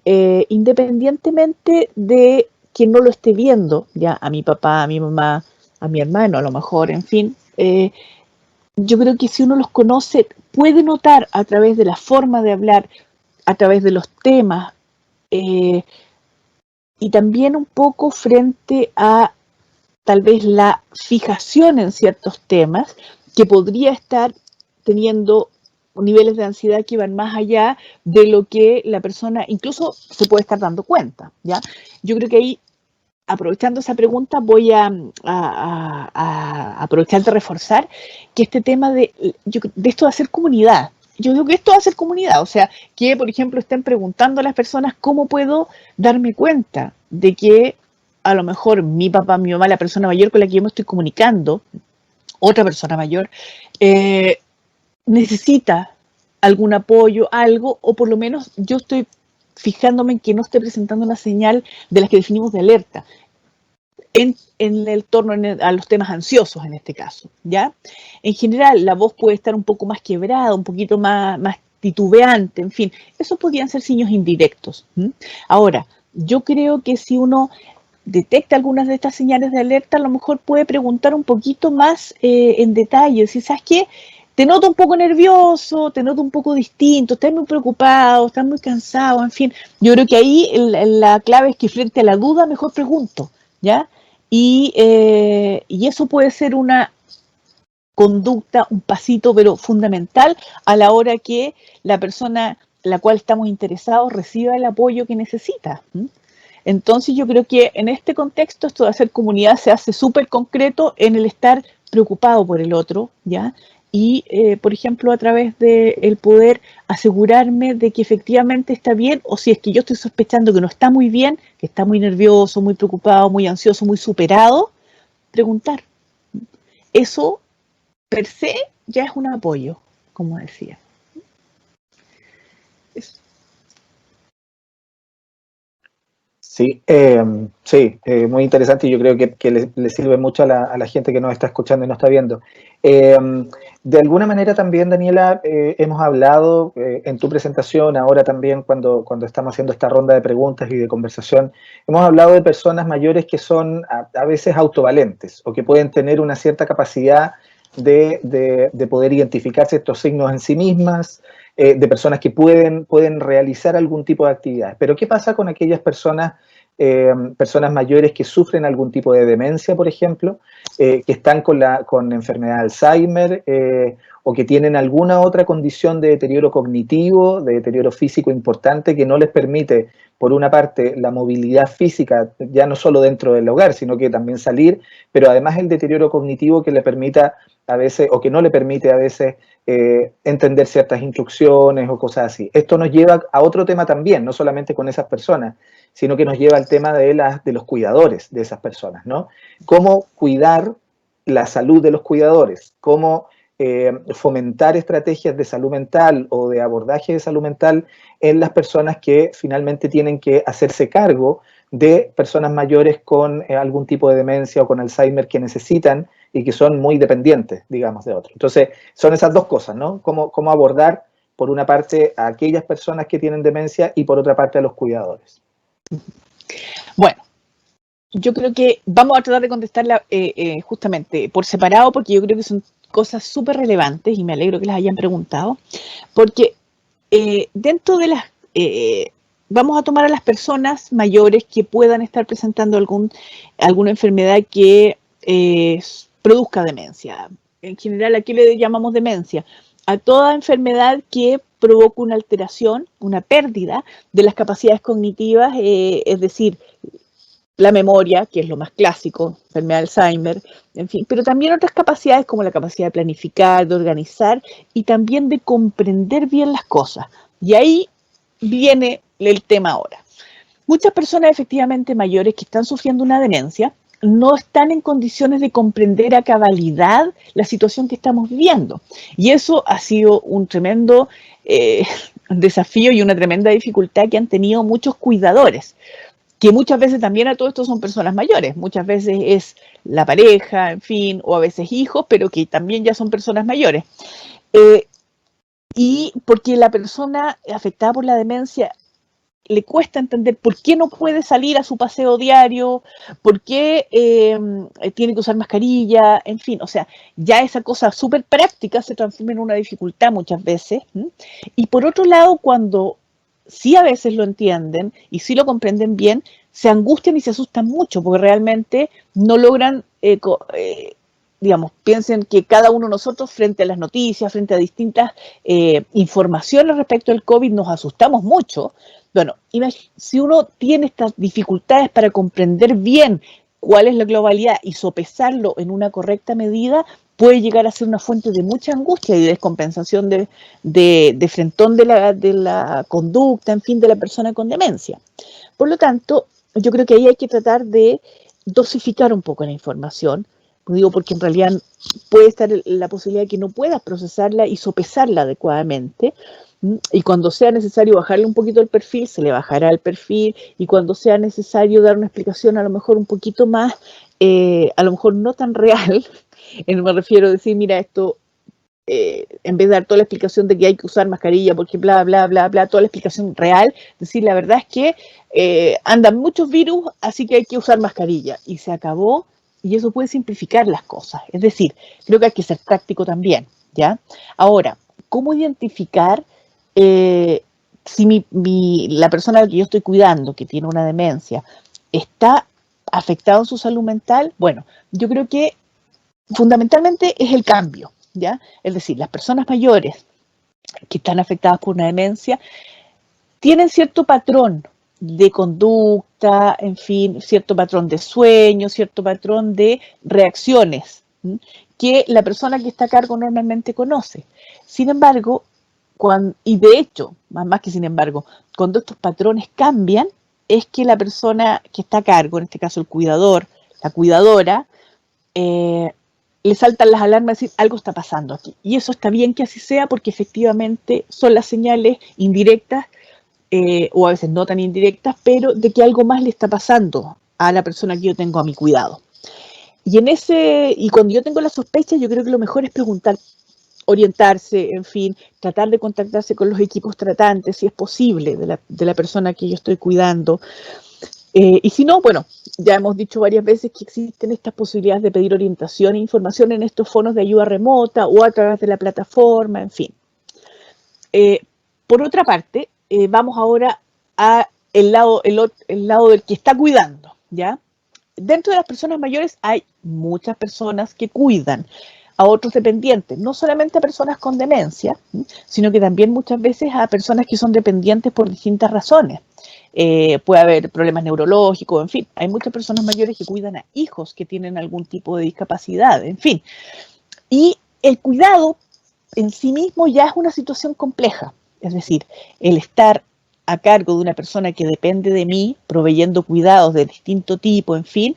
independientemente de que no lo esté viendo, ya a mi papá, a mi mamá, a mi hermano a lo mejor, en fin, yo creo que si uno los conoce, puede notar a través de la forma de hablar, a través de los temas, y también un poco frente a tal vez la fijación en ciertos temas, que podría estar teniendo niveles de ansiedad que van más allá de lo que la persona incluso se puede estar dando cuenta, ¿ya? Yo creo que ahí, aprovechando esa pregunta, voy a aprovechar de reforzar que este tema de esto de hacer comunidad, yo digo que esto va a ser comunidad, o sea, que por ejemplo estén preguntando a las personas cómo puedo darme cuenta de que a lo mejor mi papá, mi mamá, la persona mayor con la que yo me estoy comunicando, otra persona mayor, necesita algún apoyo, algo, o por lo menos yo estoy fijándome en que no esté presentando una señal de las que definimos de alerta en el torno a los temas ansiosos en este caso, ¿ya? En general, la voz puede estar un poco más quebrada, un poquito más titubeante, en fin, esos podrían ser signos indirectos. Ahora, yo creo que si uno detecta algunas de estas señales de alerta, a lo mejor puede preguntar un poquito más en detalle, si sabes qué, te noto un poco nervioso, te noto un poco distinto, estás muy preocupado, estás muy cansado, en fin, yo creo que ahí la clave es que frente a la duda mejor pregunto, ¿ya? Y eso puede ser una conducta, un pasito, pero fundamental a la hora que la persona la cual estamos interesados reciba el apoyo que necesita. Entonces yo creo que en este contexto esto de hacer comunidad se hace súper concreto en el estar preocupado por el otro, ¿ya? Y, por ejemplo, a través de el poder asegurarme de que efectivamente está bien, o si es que yo estoy sospechando que no está muy bien, que está muy nervioso, muy preocupado, muy ansioso, muy superado, preguntar. Eso, per se, ya es un apoyo, como decía. Muy interesante y yo creo que le sirve mucho a la gente que nos está escuchando y nos está viendo. De alguna manera también, Daniela, hemos hablado en tu presentación, ahora también cuando estamos haciendo esta ronda de preguntas y de conversación, hemos hablado de personas mayores que son a veces autovalentes o que pueden tener una cierta capacidad de poder identificar ciertos signos en sí mismas, de personas que pueden realizar algún tipo de actividades. Pero ¿qué pasa con aquellas personas mayores que sufren algún tipo de demencia, por ejemplo, que están con enfermedad de Alzheimer o que tienen alguna otra condición de deterioro cognitivo, de deterioro físico importante que no les permite, por una parte, la movilidad física, ya no solo dentro del hogar, sino que también salir, pero además el deterioro cognitivo que le permita a veces, o que no le permite a veces entender ciertas instrucciones o cosas así. Esto nos lleva a otro tema también, no solamente con esas personas, sino que nos lleva al tema de los cuidadores de esas personas, ¿no? Cómo cuidar la salud de los cuidadores, cómo fomentar estrategias de salud mental o de abordaje de salud mental en las personas que finalmente tienen que hacerse cargo de personas mayores con algún tipo de demencia o con Alzheimer que necesitan y que son muy dependientes, digamos, de otros. Entonces, son esas dos cosas, ¿no? Cómo abordar, por una parte, a aquellas personas que tienen demencia y por otra parte a los cuidadores. Bueno, yo creo que vamos a tratar de contestarla justamente por separado, porque yo creo que son cosas súper relevantes y me alegro que las hayan preguntado, porque dentro de las... vamos a tomar a las personas mayores que puedan estar presentando alguna enfermedad que produzca demencia. En general, ¿a qué le llamamos demencia? A toda enfermedad que provoca una alteración, una pérdida de las capacidades cognitivas, es decir, la memoria, que es lo más clásico, enfermedad de Alzheimer, en fin, pero también otras capacidades como la capacidad de planificar, de organizar y también de comprender bien las cosas. Y ahí viene el tema ahora. Muchas personas efectivamente mayores que están sufriendo una demencia no están en condiciones de comprender a cabalidad la situación que estamos viviendo. Y eso ha sido un tremendo desafío y una tremenda dificultad que han tenido muchos cuidadores, que muchas veces también a todo esto son personas mayores, muchas veces es la pareja, en fin, o a veces hijos, pero que también ya son personas mayores. Y porque la persona afectada por la demencia le cuesta entender por qué no puede salir a su paseo diario, por qué tiene que usar mascarilla, en fin, o sea, ya esa cosa súper práctica se transforma en una dificultad muchas veces. Y por otro lado, cuando sí a veces lo entienden y sí lo comprenden bien, se angustian y se asustan mucho porque realmente no logran, digamos, piensen que cada uno de nosotros frente a las noticias, frente a distintas informaciones respecto al COVID, nos asustamos mucho. Bueno, si uno tiene estas dificultades para comprender bien cuál es la globalidad y sopesarlo en una correcta medida, puede llegar a ser una fuente de mucha angustia y de descompensación de frentón de la conducta, en fin, de la persona con demencia. Por lo tanto, yo creo que ahí hay que tratar de dosificar un poco la información, digo porque en realidad puede estar la posibilidad de que no puedas procesarla y sopesarla adecuadamente, y cuando sea necesario bajarle un poquito el perfil, se le bajará el perfil, y cuando sea necesario dar una explicación a lo mejor un poquito más, a lo mejor no tan real, me refiero a decir, mira, esto, en vez de dar toda la explicación de que hay que usar mascarilla, porque bla, bla, bla, bla, toda la explicación real, decir, la verdad es que andan muchos virus, así que hay que usar mascarilla, y se acabó, y eso puede simplificar las cosas. Es decir, creo que hay que ser práctico también, ¿ya? Ahora, ¿cómo identificar si la persona a la que yo estoy cuidando, que tiene una demencia, está afectada en su salud mental? Bueno, yo creo que fundamentalmente es el cambio, ¿ya? Es decir, las personas mayores que están afectadas por una demencia tienen cierto patrón de conducta, en fin, cierto patrón de sueño, cierto patrón de reacciones, que la persona que está a cargo normalmente conoce. Sin embargo, y de hecho, más que sin embargo, cuando estos patrones cambian, es que la persona que está a cargo, en este caso el cuidador, la cuidadora, le saltan las alarmas y decir, algo está pasando aquí. Y eso está bien que así sea porque efectivamente son las señales indirectas o a veces no tan indirectas, pero de que algo más le está pasando a la persona que yo tengo a mi cuidado. Y cuando yo tengo la sospecha, yo creo que lo mejor es preguntar, orientarse, en fin, tratar de contactarse con los equipos tratantes, si es posible, de la persona que yo estoy cuidando. Y si no, bueno, ya hemos dicho varias veces que existen estas posibilidades de pedir orientación e información en estos foros de ayuda remota o a través de la plataforma, en fin. Por otra parte, vamos ahora a el lado del que está cuidando, ¿ya? Dentro de las personas mayores hay muchas personas que cuidan a otros dependientes, no solamente a personas con demencia, sino que también muchas veces a personas que son dependientes por distintas razones. Puede haber problemas neurológicos, en fin, hay muchas personas mayores que cuidan a hijos que tienen algún tipo de discapacidad, en fin. Y el cuidado en sí mismo ya es una situación compleja, es decir, el estar a cargo de una persona que depende de mí, proveyendo cuidados de distinto tipo, en fin,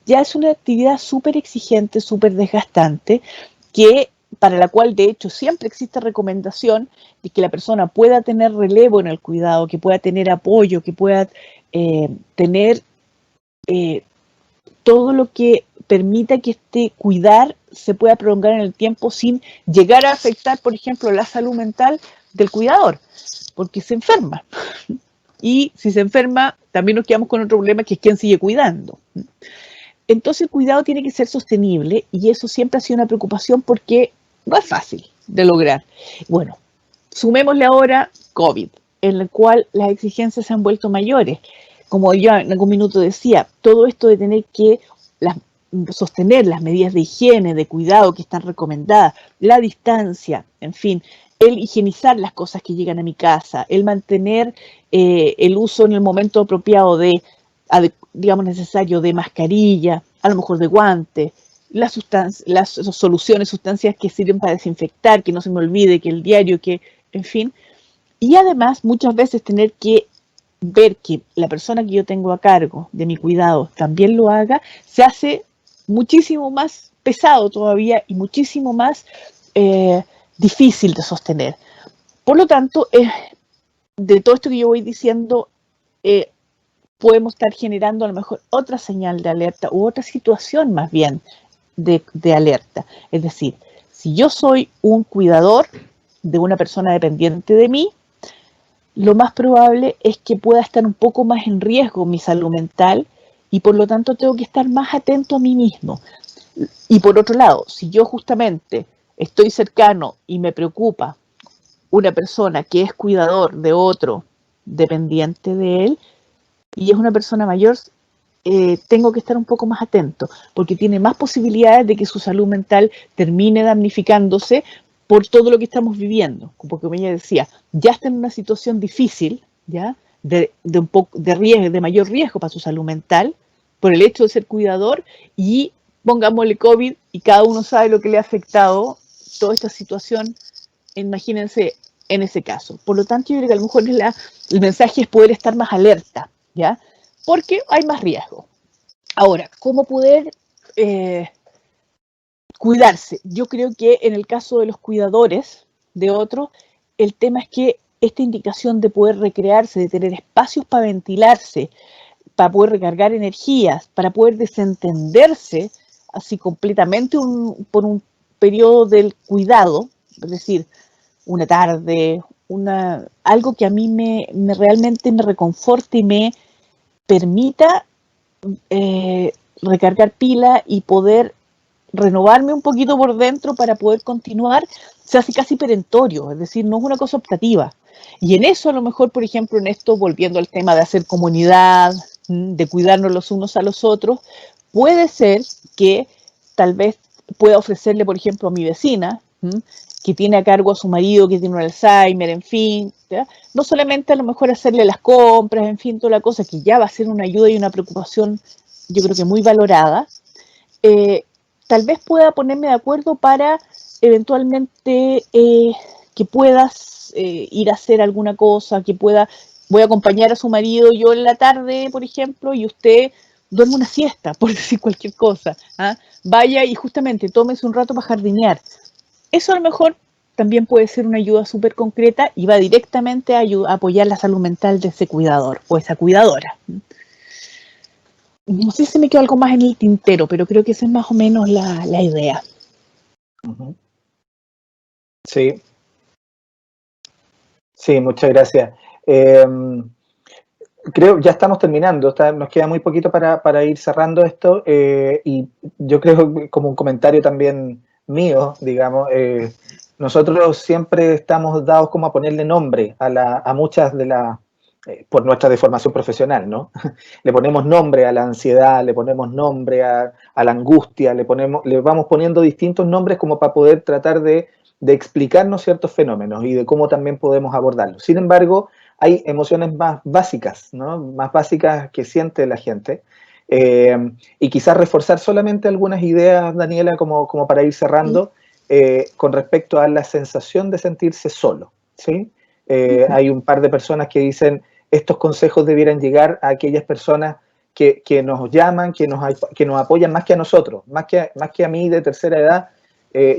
ya es una actividad súper exigente, súper desgastante, para la cual de hecho siempre existe recomendación de que la persona pueda tener relevo en el cuidado, que pueda tener apoyo, que pueda tener todo lo que permita que este cuidar se pueda prolongar en el tiempo sin llegar a afectar, por ejemplo, la salud mental del cuidador, porque se enferma. Y si se enferma, también nos quedamos con otro problema, que es quién sigue cuidando. Entonces el cuidado tiene que ser sostenible y eso siempre ha sido una preocupación porque no es fácil de lograr. Bueno, sumémosle ahora COVID, en el cual las exigencias se han vuelto mayores. Como yo en algún minuto decía, todo esto de tener que sostener las medidas de higiene, de cuidado que están recomendadas, la distancia, en fin, el higienizar las cosas que llegan a mi casa, el mantener el uso en el momento apropiado digamos necesario, de mascarilla, a lo mejor de guantes, las soluciones, sustancias que sirven para desinfectar, que no se me olvide, que el diario, que, en fin. Y además, muchas veces tener que ver que la persona que yo tengo a cargo de mi cuidado también lo haga, se hace muchísimo más pesado todavía y muchísimo más difícil de sostener. Por lo tanto, de todo esto que yo voy diciendo, podemos estar generando a lo mejor otra señal de alerta u otra situación más bien de alerta. Es decir, si yo soy un cuidador de una persona dependiente de mí, lo más probable es que pueda estar un poco más en riesgo mi salud mental y por lo tanto tengo que estar más atento a mí mismo. Y por otro lado, si yo justamente estoy cercano y me preocupa una persona que es cuidador de otro dependiente de él y es una persona mayor, tengo que estar un poco más atento porque tiene más posibilidades de que su salud mental termine damnificándose por todo lo que estamos viviendo. Porque como ella decía, ya está en una situación difícil, ¿ya? De riesgo, de mayor riesgo para su salud mental por el hecho de ser cuidador y pongámosle COVID y cada uno sabe lo que le ha afectado toda esta situación, imagínense en ese caso. Por lo tanto, yo creo que a lo mejor el mensaje es poder estar más alerta, ¿ya? Porque hay más riesgo. Ahora, ¿cómo poder cuidarse? Yo creo que en el caso de los cuidadores de otros, el tema es que esta indicación de poder recrearse, de tener espacios para ventilarse, para poder recargar energías, para poder desentenderse así completamente por un periodo del cuidado, es decir, una tarde, algo que a mí realmente me reconforte y me permita recargar pila y poder renovarme un poquito por dentro para poder continuar, se hace casi perentorio, es decir, no es una cosa optativa. Y en eso a lo mejor, por ejemplo, en esto, volviendo al tema de hacer comunidad, de cuidarnos los unos a los otros, puede ser que tal vez pueda ofrecerle, por ejemplo, a mi vecina, que tiene a cargo a su marido, que tiene un Alzheimer, en fin, ¿ya? No solamente a lo mejor hacerle las compras, en fin, toda la cosa, que ya va a ser una ayuda y una preocupación, yo creo que muy valorada, tal vez pueda ponerme de acuerdo para eventualmente que puedas ir a hacer alguna cosa, voy a acompañar a su marido yo en la tarde, por ejemplo, y usted duerme una siesta, por decir cualquier cosa, ¿ah? Vaya y justamente tómese un rato para jardinear. Eso a lo mejor también puede ser una ayuda súper concreta y va directamente a apoyar la salud mental de ese cuidador o esa cuidadora. No sé si me quedó algo más en el tintero, pero creo que esa es más o menos la idea. Sí. Sí, muchas gracias. Creo ya estamos terminando, nos queda muy poquito para ir cerrando esto, y yo creo, como un comentario también mío, digamos, nosotros siempre estamos dados como a ponerle nombre a muchas de las, por nuestra deformación profesional, ¿no? Le ponemos nombre a la ansiedad, le ponemos nombre a la angustia, le vamos poniendo distintos nombres como para poder tratar de explicarnos ciertos fenómenos y de cómo también podemos abordarlos. Sin embargo, hay emociones más básicas, ¿no? Más básicas que siente la gente. Y quizás reforzar solamente algunas ideas, Daniela, como para ir cerrando, con respecto a la sensación de sentirse solo, ¿sí? Hay un par de personas que dicen estos consejos debieran llegar a aquellas personas que nos llaman, que nos apoyan más que a nosotros, más que a mí de tercera edad.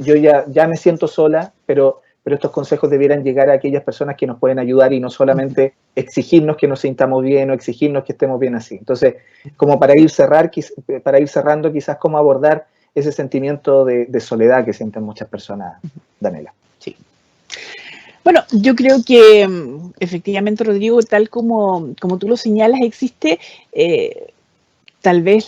Yo ya me siento sola, pero estos consejos debieran llegar a aquellas personas que nos pueden ayudar y no solamente exigirnos que nos sintamos bien o exigirnos que estemos bien así. Entonces, como para ir cerrando, quizás cómo abordar ese sentimiento de soledad que sienten muchas personas, Daniela. Sí. Bueno, yo creo que efectivamente, Rodrigo, tal como tú lo señalas, existe tal vez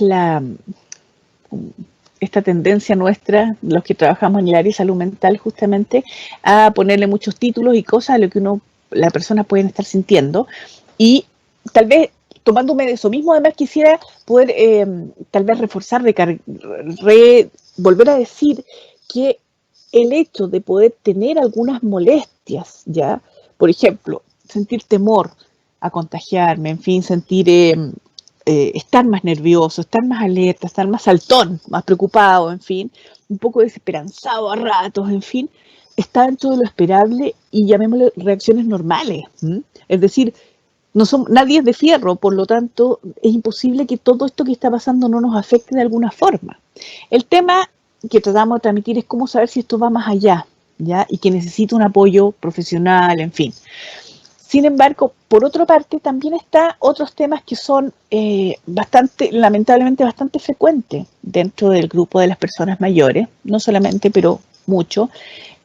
esta tendencia nuestra, los que trabajamos en el área de salud mental, justamente, a ponerle muchos títulos y cosas a lo que la persona puede estar sintiendo. Y tal vez, tomándome de eso mismo, además quisiera poder tal vez reforzar, volver a decir que el hecho de poder tener algunas molestias, ¿ya? Por ejemplo, sentir temor a contagiarme, en fin, sentir estar más nervioso, estar más alerta, estar más saltón, más preocupado, en fin, un poco desesperanzado a ratos, en fin, está dentro de lo esperable y llamémosle reacciones normales. Es decir, nadie es de fierro, por lo tanto, es imposible que todo esto que está pasando no nos afecte de alguna forma. El tema que tratamos de transmitir es cómo saber si esto va más allá, ¿ya? Y que necesita un apoyo profesional, en fin. Sin embargo, por otra parte, también están otros temas que son lamentablemente bastante frecuentes dentro del grupo de las personas mayores, no solamente, pero mucho,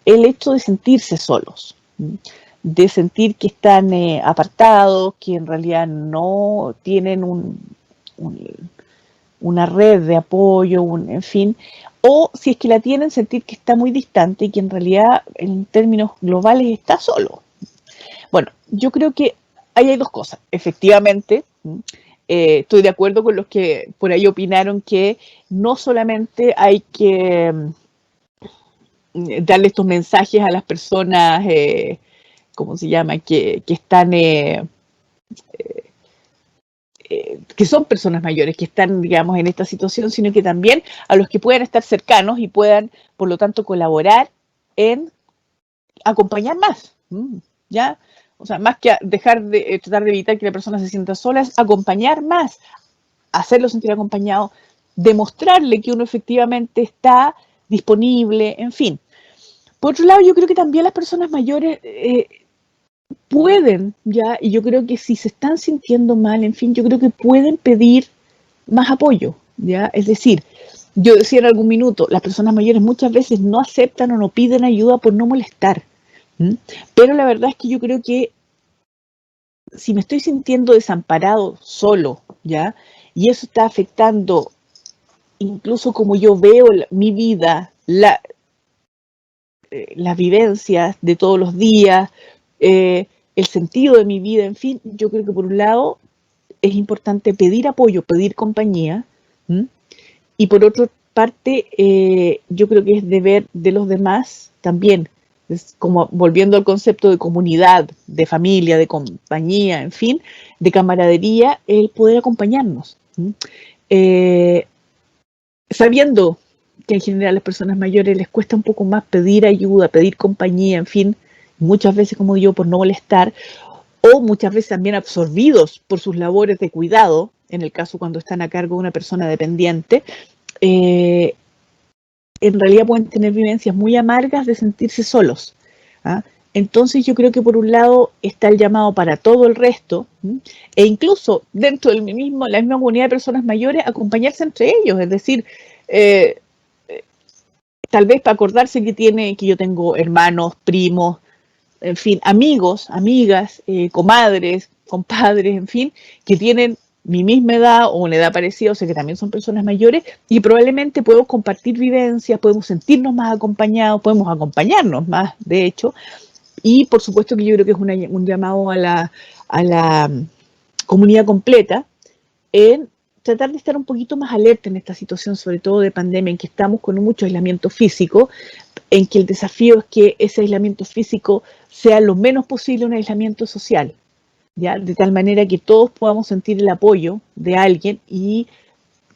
el hecho de sentirse solos, de sentir que están apartados, que en realidad no tienen una red de apoyo, en fin, o si es que la tienen, sentir que está muy distante y que en realidad en términos globales está solo. Bueno, yo creo que ahí hay dos cosas. Efectivamente, estoy de acuerdo con los que por ahí opinaron que no solamente hay que darle estos mensajes a las personas, ¿cómo se llama?, que están, que son personas mayores, que están, digamos, en esta situación, sino que también a los que puedan estar cercanos y puedan, por lo tanto, colaborar en acompañar más, ¿ya? O sea, más que tratar de evitar que la persona se sienta sola, es acompañar más, hacerlo sentir acompañado, demostrarle que uno efectivamente está disponible, en fin. Por otro lado, yo creo que también las personas mayores pueden, ya, y yo creo que si se están sintiendo mal, en fin, yo creo que pueden pedir más apoyo, ya, es decir, yo decía en algún minuto, las personas mayores muchas veces no aceptan o no piden ayuda por no molestar. Pero la verdad es que yo creo que si me estoy sintiendo desamparado, solo, ¿ya? Y eso está afectando incluso como yo veo mi vida, las vivencias de todos los días, el sentido de mi vida, en fin, yo creo que por un lado es importante pedir apoyo, pedir compañía, y por otra parte yo creo que es deber de los demás también, es como volviendo al concepto de comunidad, de familia, de compañía, en fin, de camaradería, el poder acompañarnos. Sabiendo que en general a las personas mayores les cuesta un poco más pedir ayuda, pedir compañía, en fin, muchas veces, como digo, por no molestar, o muchas veces también absorbidos por sus labores de cuidado, en el caso cuando están a cargo de una persona dependiente, en realidad pueden tener vivencias muy amargas de sentirse solos. ¿ah? Entonces yo creo que por un lado está el llamado para todo el resto, e incluso dentro la misma comunidad de personas mayores, acompañarse entre ellos, es decir, tal vez para acordarse que yo tengo hermanos, primos, en fin, amigos, amigas, comadres, compadres, en fin, que tienen mi misma edad o una edad parecida, o sea que también son personas mayores, y probablemente podemos compartir vivencias, podemos sentirnos más acompañados, podemos acompañarnos más, de hecho, y por supuesto que yo creo que es un llamado a la comunidad completa en tratar de estar un poquito más alerta en esta situación, sobre todo de pandemia, en que estamos con mucho aislamiento físico, en que el desafío es que ese aislamiento físico sea lo menos posible un aislamiento social, ¿ya? De tal manera que todos podamos sentir el apoyo de alguien y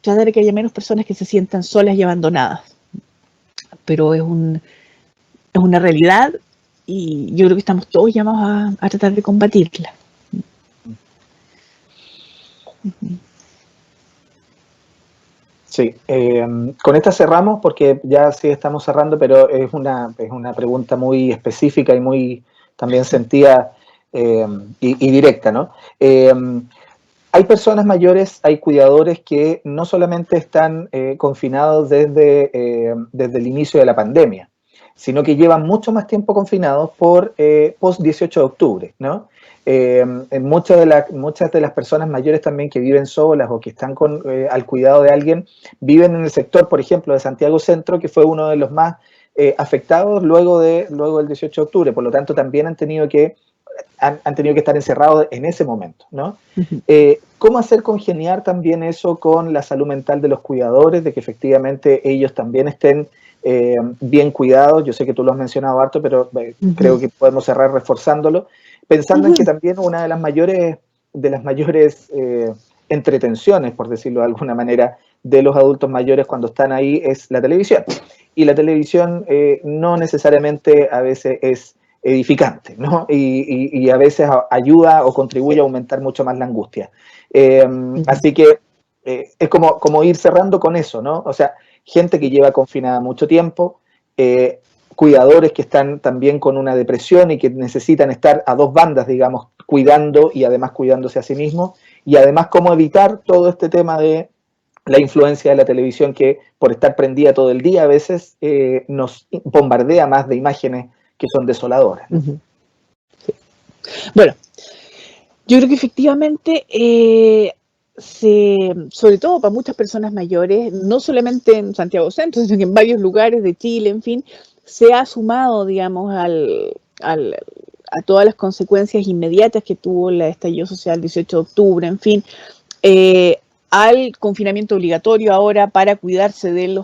tratar de que haya menos personas que se sientan solas y abandonadas. Pero es una realidad y yo creo que estamos todos llamados a tratar de combatirla. Sí, con esta cerramos porque ya sí estamos cerrando, pero es una pregunta muy específica y muy también sentida y directa, ¿no? Hay personas mayores, hay cuidadores que no solamente están confinados desde el inicio de la pandemia, sino que llevan mucho más tiempo confinados por post 18 de octubre, ¿no? Muchas de las personas mayores también que viven solas o que están al cuidado de alguien, viven en el sector, por ejemplo, de Santiago Centro, que fue uno de los más afectados luego del 18 de octubre, por lo tanto también han tenido que estar encerrados en ese momento, ¿no? ¿Cómo hacer congeniar también eso con la salud mental de los cuidadores, de que efectivamente ellos también estén bien cuidados? Yo sé que tú lo has mencionado harto, pero creo que podemos cerrar reforzándolo, pensando en que también una de las mayores entretenciones, por decirlo de alguna manera, de los adultos mayores cuando están ahí es la televisión. Y la televisión no necesariamente a veces es edificante, ¿no? Y a veces ayuda o contribuye a aumentar mucho más la angustia. Así que es como ir cerrando con eso, ¿no? O sea, gente que lleva confinada mucho tiempo, cuidadores que están también con una depresión y que necesitan estar a dos bandas, digamos, cuidando y además cuidándose a sí mismos, y además cómo evitar todo este tema de la influencia de la televisión que por estar prendida todo el día a veces nos bombardea más de imágenes que son desoladoras. Sí. Bueno, yo creo que efectivamente, sobre todo para muchas personas mayores, no solamente en Santiago Centro, sino que en varios lugares de Chile, en fin, se ha sumado, digamos, a todas las consecuencias inmediatas que tuvo el estallido social el 18 de octubre, en fin, al confinamiento obligatorio ahora para cuidarse del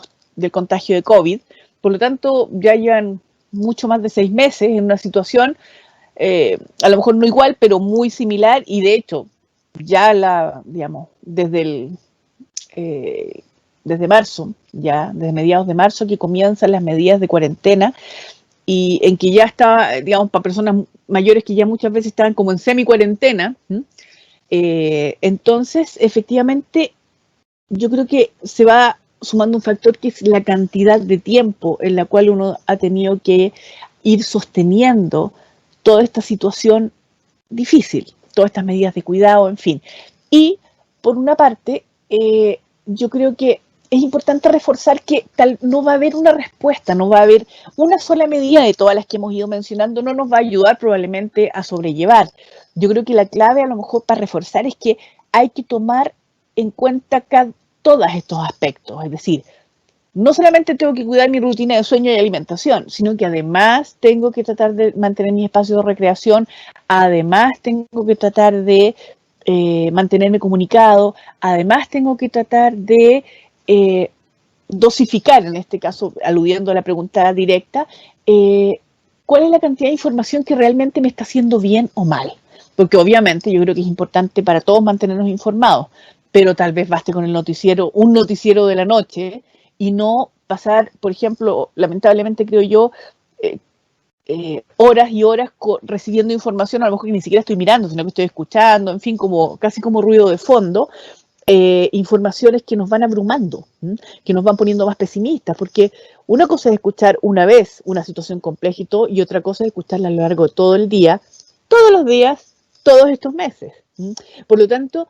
contagio de COVID. Por lo tanto, ya llevan mucho más de 6 meses en una situación, a lo mejor no igual, pero muy similar, y de hecho, ya digamos, desde marzo, ya desde mediados de marzo que comienzan las medidas de cuarentena, y en que ya está, digamos, para personas mayores que ya muchas veces estaban como en semi-cuarentena. Entonces, efectivamente, yo creo que se va sumando un factor que es la cantidad de tiempo en la cual uno ha tenido que ir sosteniendo toda esta situación difícil, todas estas medidas de cuidado, en fin. Y, por una parte, yo creo que es importante reforzar que no va a haber una respuesta, no va a haber una sola medida de todas las que hemos ido mencionando, no nos va a ayudar probablemente a sobrellevar. Yo creo que la clave a lo mejor para reforzar es que hay que tomar en cuenta todos estos aspectos, es decir, no solamente tengo que cuidar mi rutina de sueño y alimentación, sino que además tengo que tratar de mantener mi espacio de recreación, además tengo que tratar de mantenerme comunicado, además tengo que tratar de dosificar, en este caso, aludiendo a la pregunta directa, cuál es la cantidad de información que realmente me está haciendo bien o mal. Porque obviamente yo creo que es importante para todos mantenernos informados, pero tal vez baste con un noticiero de la noche, y no pasar, por ejemplo, lamentablemente creo yo, horas y horas recibiendo información, a lo mejor que ni siquiera estoy mirando, sino que estoy escuchando, en fin, casi como ruido de fondo, informaciones que nos van abrumando, que nos van poniendo más pesimistas, porque una cosa es escuchar una vez una situación compleja y otra cosa es escucharla a lo largo de todo el día, todos los días, todos estos meses. Por lo tanto,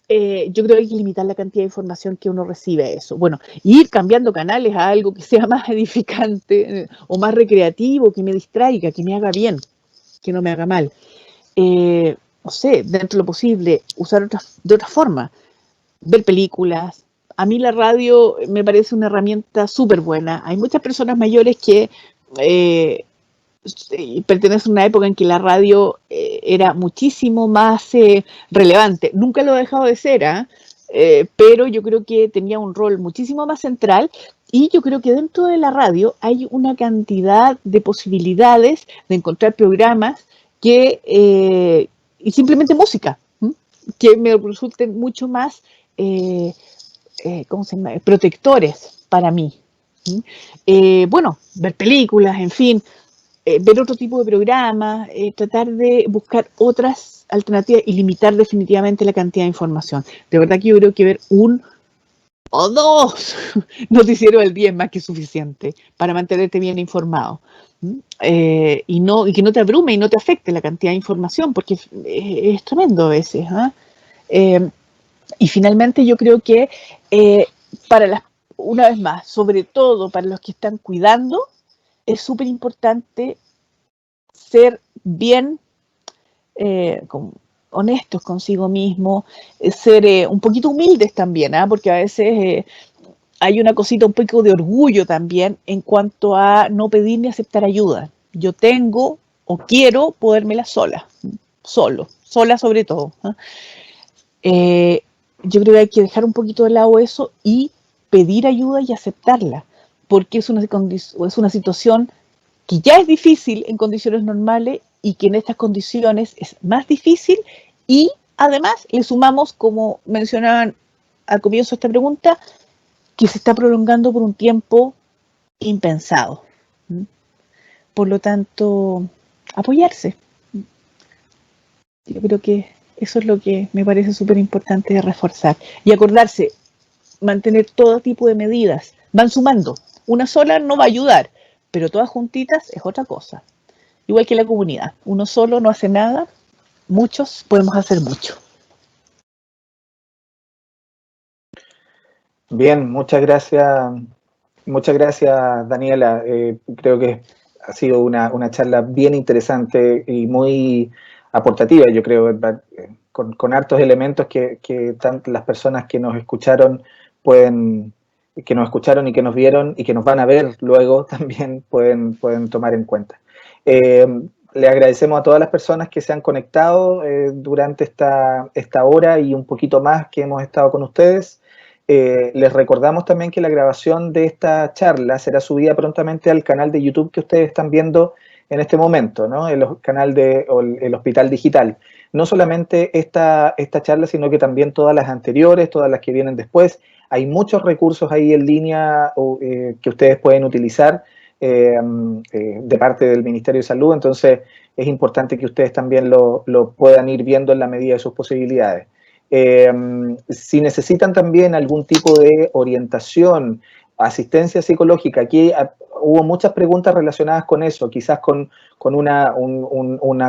yo creo que hay que limitar la cantidad de información que uno recibe a eso. Bueno, ir cambiando canales a algo que sea más edificante o más recreativo, que me distraiga, que me haga bien, que no me haga mal. No sé, dentro de lo posible, usar de otra forma. Ver películas. A mí la radio me parece una herramienta súper buena. Hay muchas personas mayores que pertenecen a una época en que la radio era muchísimo más relevante. Nunca lo ha dejado de ser, pero yo creo que tenía un rol muchísimo más central y yo creo que dentro de la radio hay una cantidad de posibilidades de encontrar programas y simplemente música, que me resulten mucho más ¿cómo se llama? Protectores para mí. Bueno, ver películas, en fin, ver otro tipo de programas, tratar de buscar otras alternativas y limitar definitivamente la cantidad de información. De verdad que yo creo que ver un o dos noticieros al día es más que suficiente para mantenerte bien informado. Y que no te abrume y no te afecte la cantidad de información, porque es tremendo a veces. Y finalmente yo creo que una vez más, sobre todo para los que están cuidando, es súper importante ser bien honestos consigo mismo, ser un poquito humildes también, porque a veces hay una cosita, un poco de orgullo también en cuanto a no pedir ni aceptar ayuda. Yo tengo o quiero podérmela sola sobre todo. Yo creo que hay que dejar un poquito de lado eso y pedir ayuda y aceptarla, porque es una situación que ya es difícil en condiciones normales y que en estas condiciones es más difícil y además le sumamos, como mencionaban al comienzo de esta pregunta, que se está prolongando por un tiempo impensado. Por lo tanto, apoyarse. Yo creo que eso es lo que me parece súper importante de reforzar. Y acordarse, mantener todo tipo de medidas. Van sumando. Una sola no va a ayudar, pero todas juntitas es otra cosa. Igual que la comunidad. Uno solo no hace nada, muchos podemos hacer mucho. Bien, muchas gracias Daniela. Creo que ha sido una charla bien interesante y muy aportativa, yo creo, con hartos elementos que las personas que nos escucharon y que nos vieron y que nos van a ver luego también pueden tomar en cuenta. Le agradecemos a todas las personas que se han conectado durante esta hora y un poquito más que hemos estado con ustedes. Les recordamos también que la grabación de esta charla será subida prontamente al canal de YouTube que ustedes están viendo en este momento, ¿no? El canal el Hospital Digital. No solamente esta charla, sino que también todas las anteriores, todas las que vienen después. Hay muchos recursos ahí en línea que ustedes pueden utilizar de parte del Ministerio de Salud, entonces es importante que ustedes también lo puedan ir viendo en la medida de sus posibilidades. Si necesitan también algún tipo de orientación, asistencia psicológica, aquí hubo muchas preguntas relacionadas con eso, quizás con una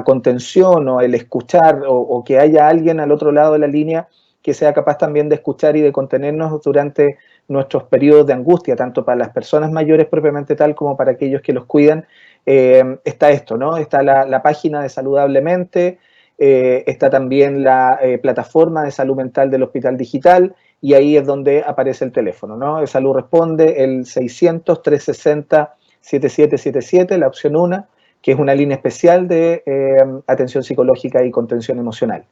contención o el escuchar o que haya alguien al otro lado de la línea que sea capaz también de escuchar y de contenernos durante nuestros periodos de angustia, tanto para las personas mayores propiamente tal como para aquellos que los cuidan. Está esto, ¿no? Está la página de Saludablemente, está también la plataforma de salud mental del Hospital Digital y ahí es donde aparece el teléfono, ¿no? Salud Responde, el 600-360-7777, la opción 1, que es una línea especial de atención psicológica y contención emocional.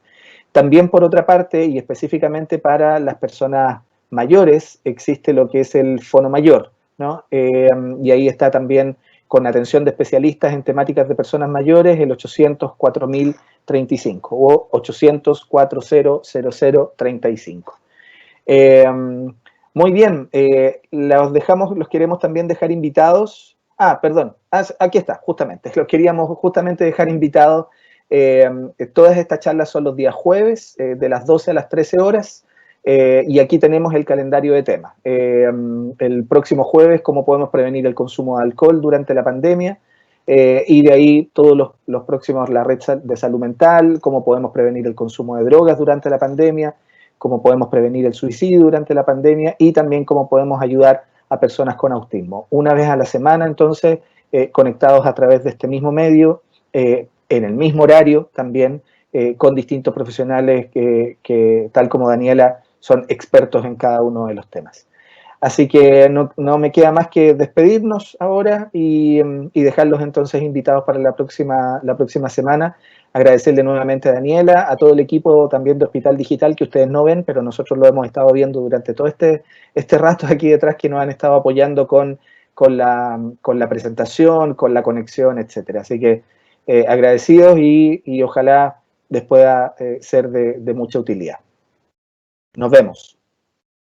También, por otra parte, y específicamente para las personas mayores, existe lo que es el Fono Mayor, ¿no? Y ahí está también con atención de especialistas en temáticas de personas mayores, el 800-4035 o 800-400035. Muy bien, los queremos también dejar invitados. Perdón, aquí está, justamente, los queríamos justamente dejar invitados. Todas estas charlas son los días jueves, de las 12 a las 13 horas. Y aquí tenemos el calendario de temas. El próximo jueves, cómo podemos prevenir el consumo de alcohol durante la pandemia. Y de ahí todos los próximos, la red de salud mental, cómo podemos prevenir el consumo de drogas durante la pandemia, cómo podemos prevenir el suicidio durante la pandemia y también cómo podemos ayudar a personas con autismo. Una vez a la semana, entonces, conectados a través de este mismo medio, en el mismo horario también, con distintos profesionales que, tal como Daniela, son expertos en cada uno de los temas. Así que no me queda más que despedirnos ahora y dejarlos entonces invitados para la próxima semana. Agradecerle nuevamente a Daniela, a todo el equipo también de Hospital Digital que ustedes no ven, pero nosotros lo hemos estado viendo durante todo este rato aquí detrás, que nos han estado apoyando con la presentación, con la conexión, etcétera. Así que agradecidos y ojalá les pueda ser de mucha utilidad. Nos vemos.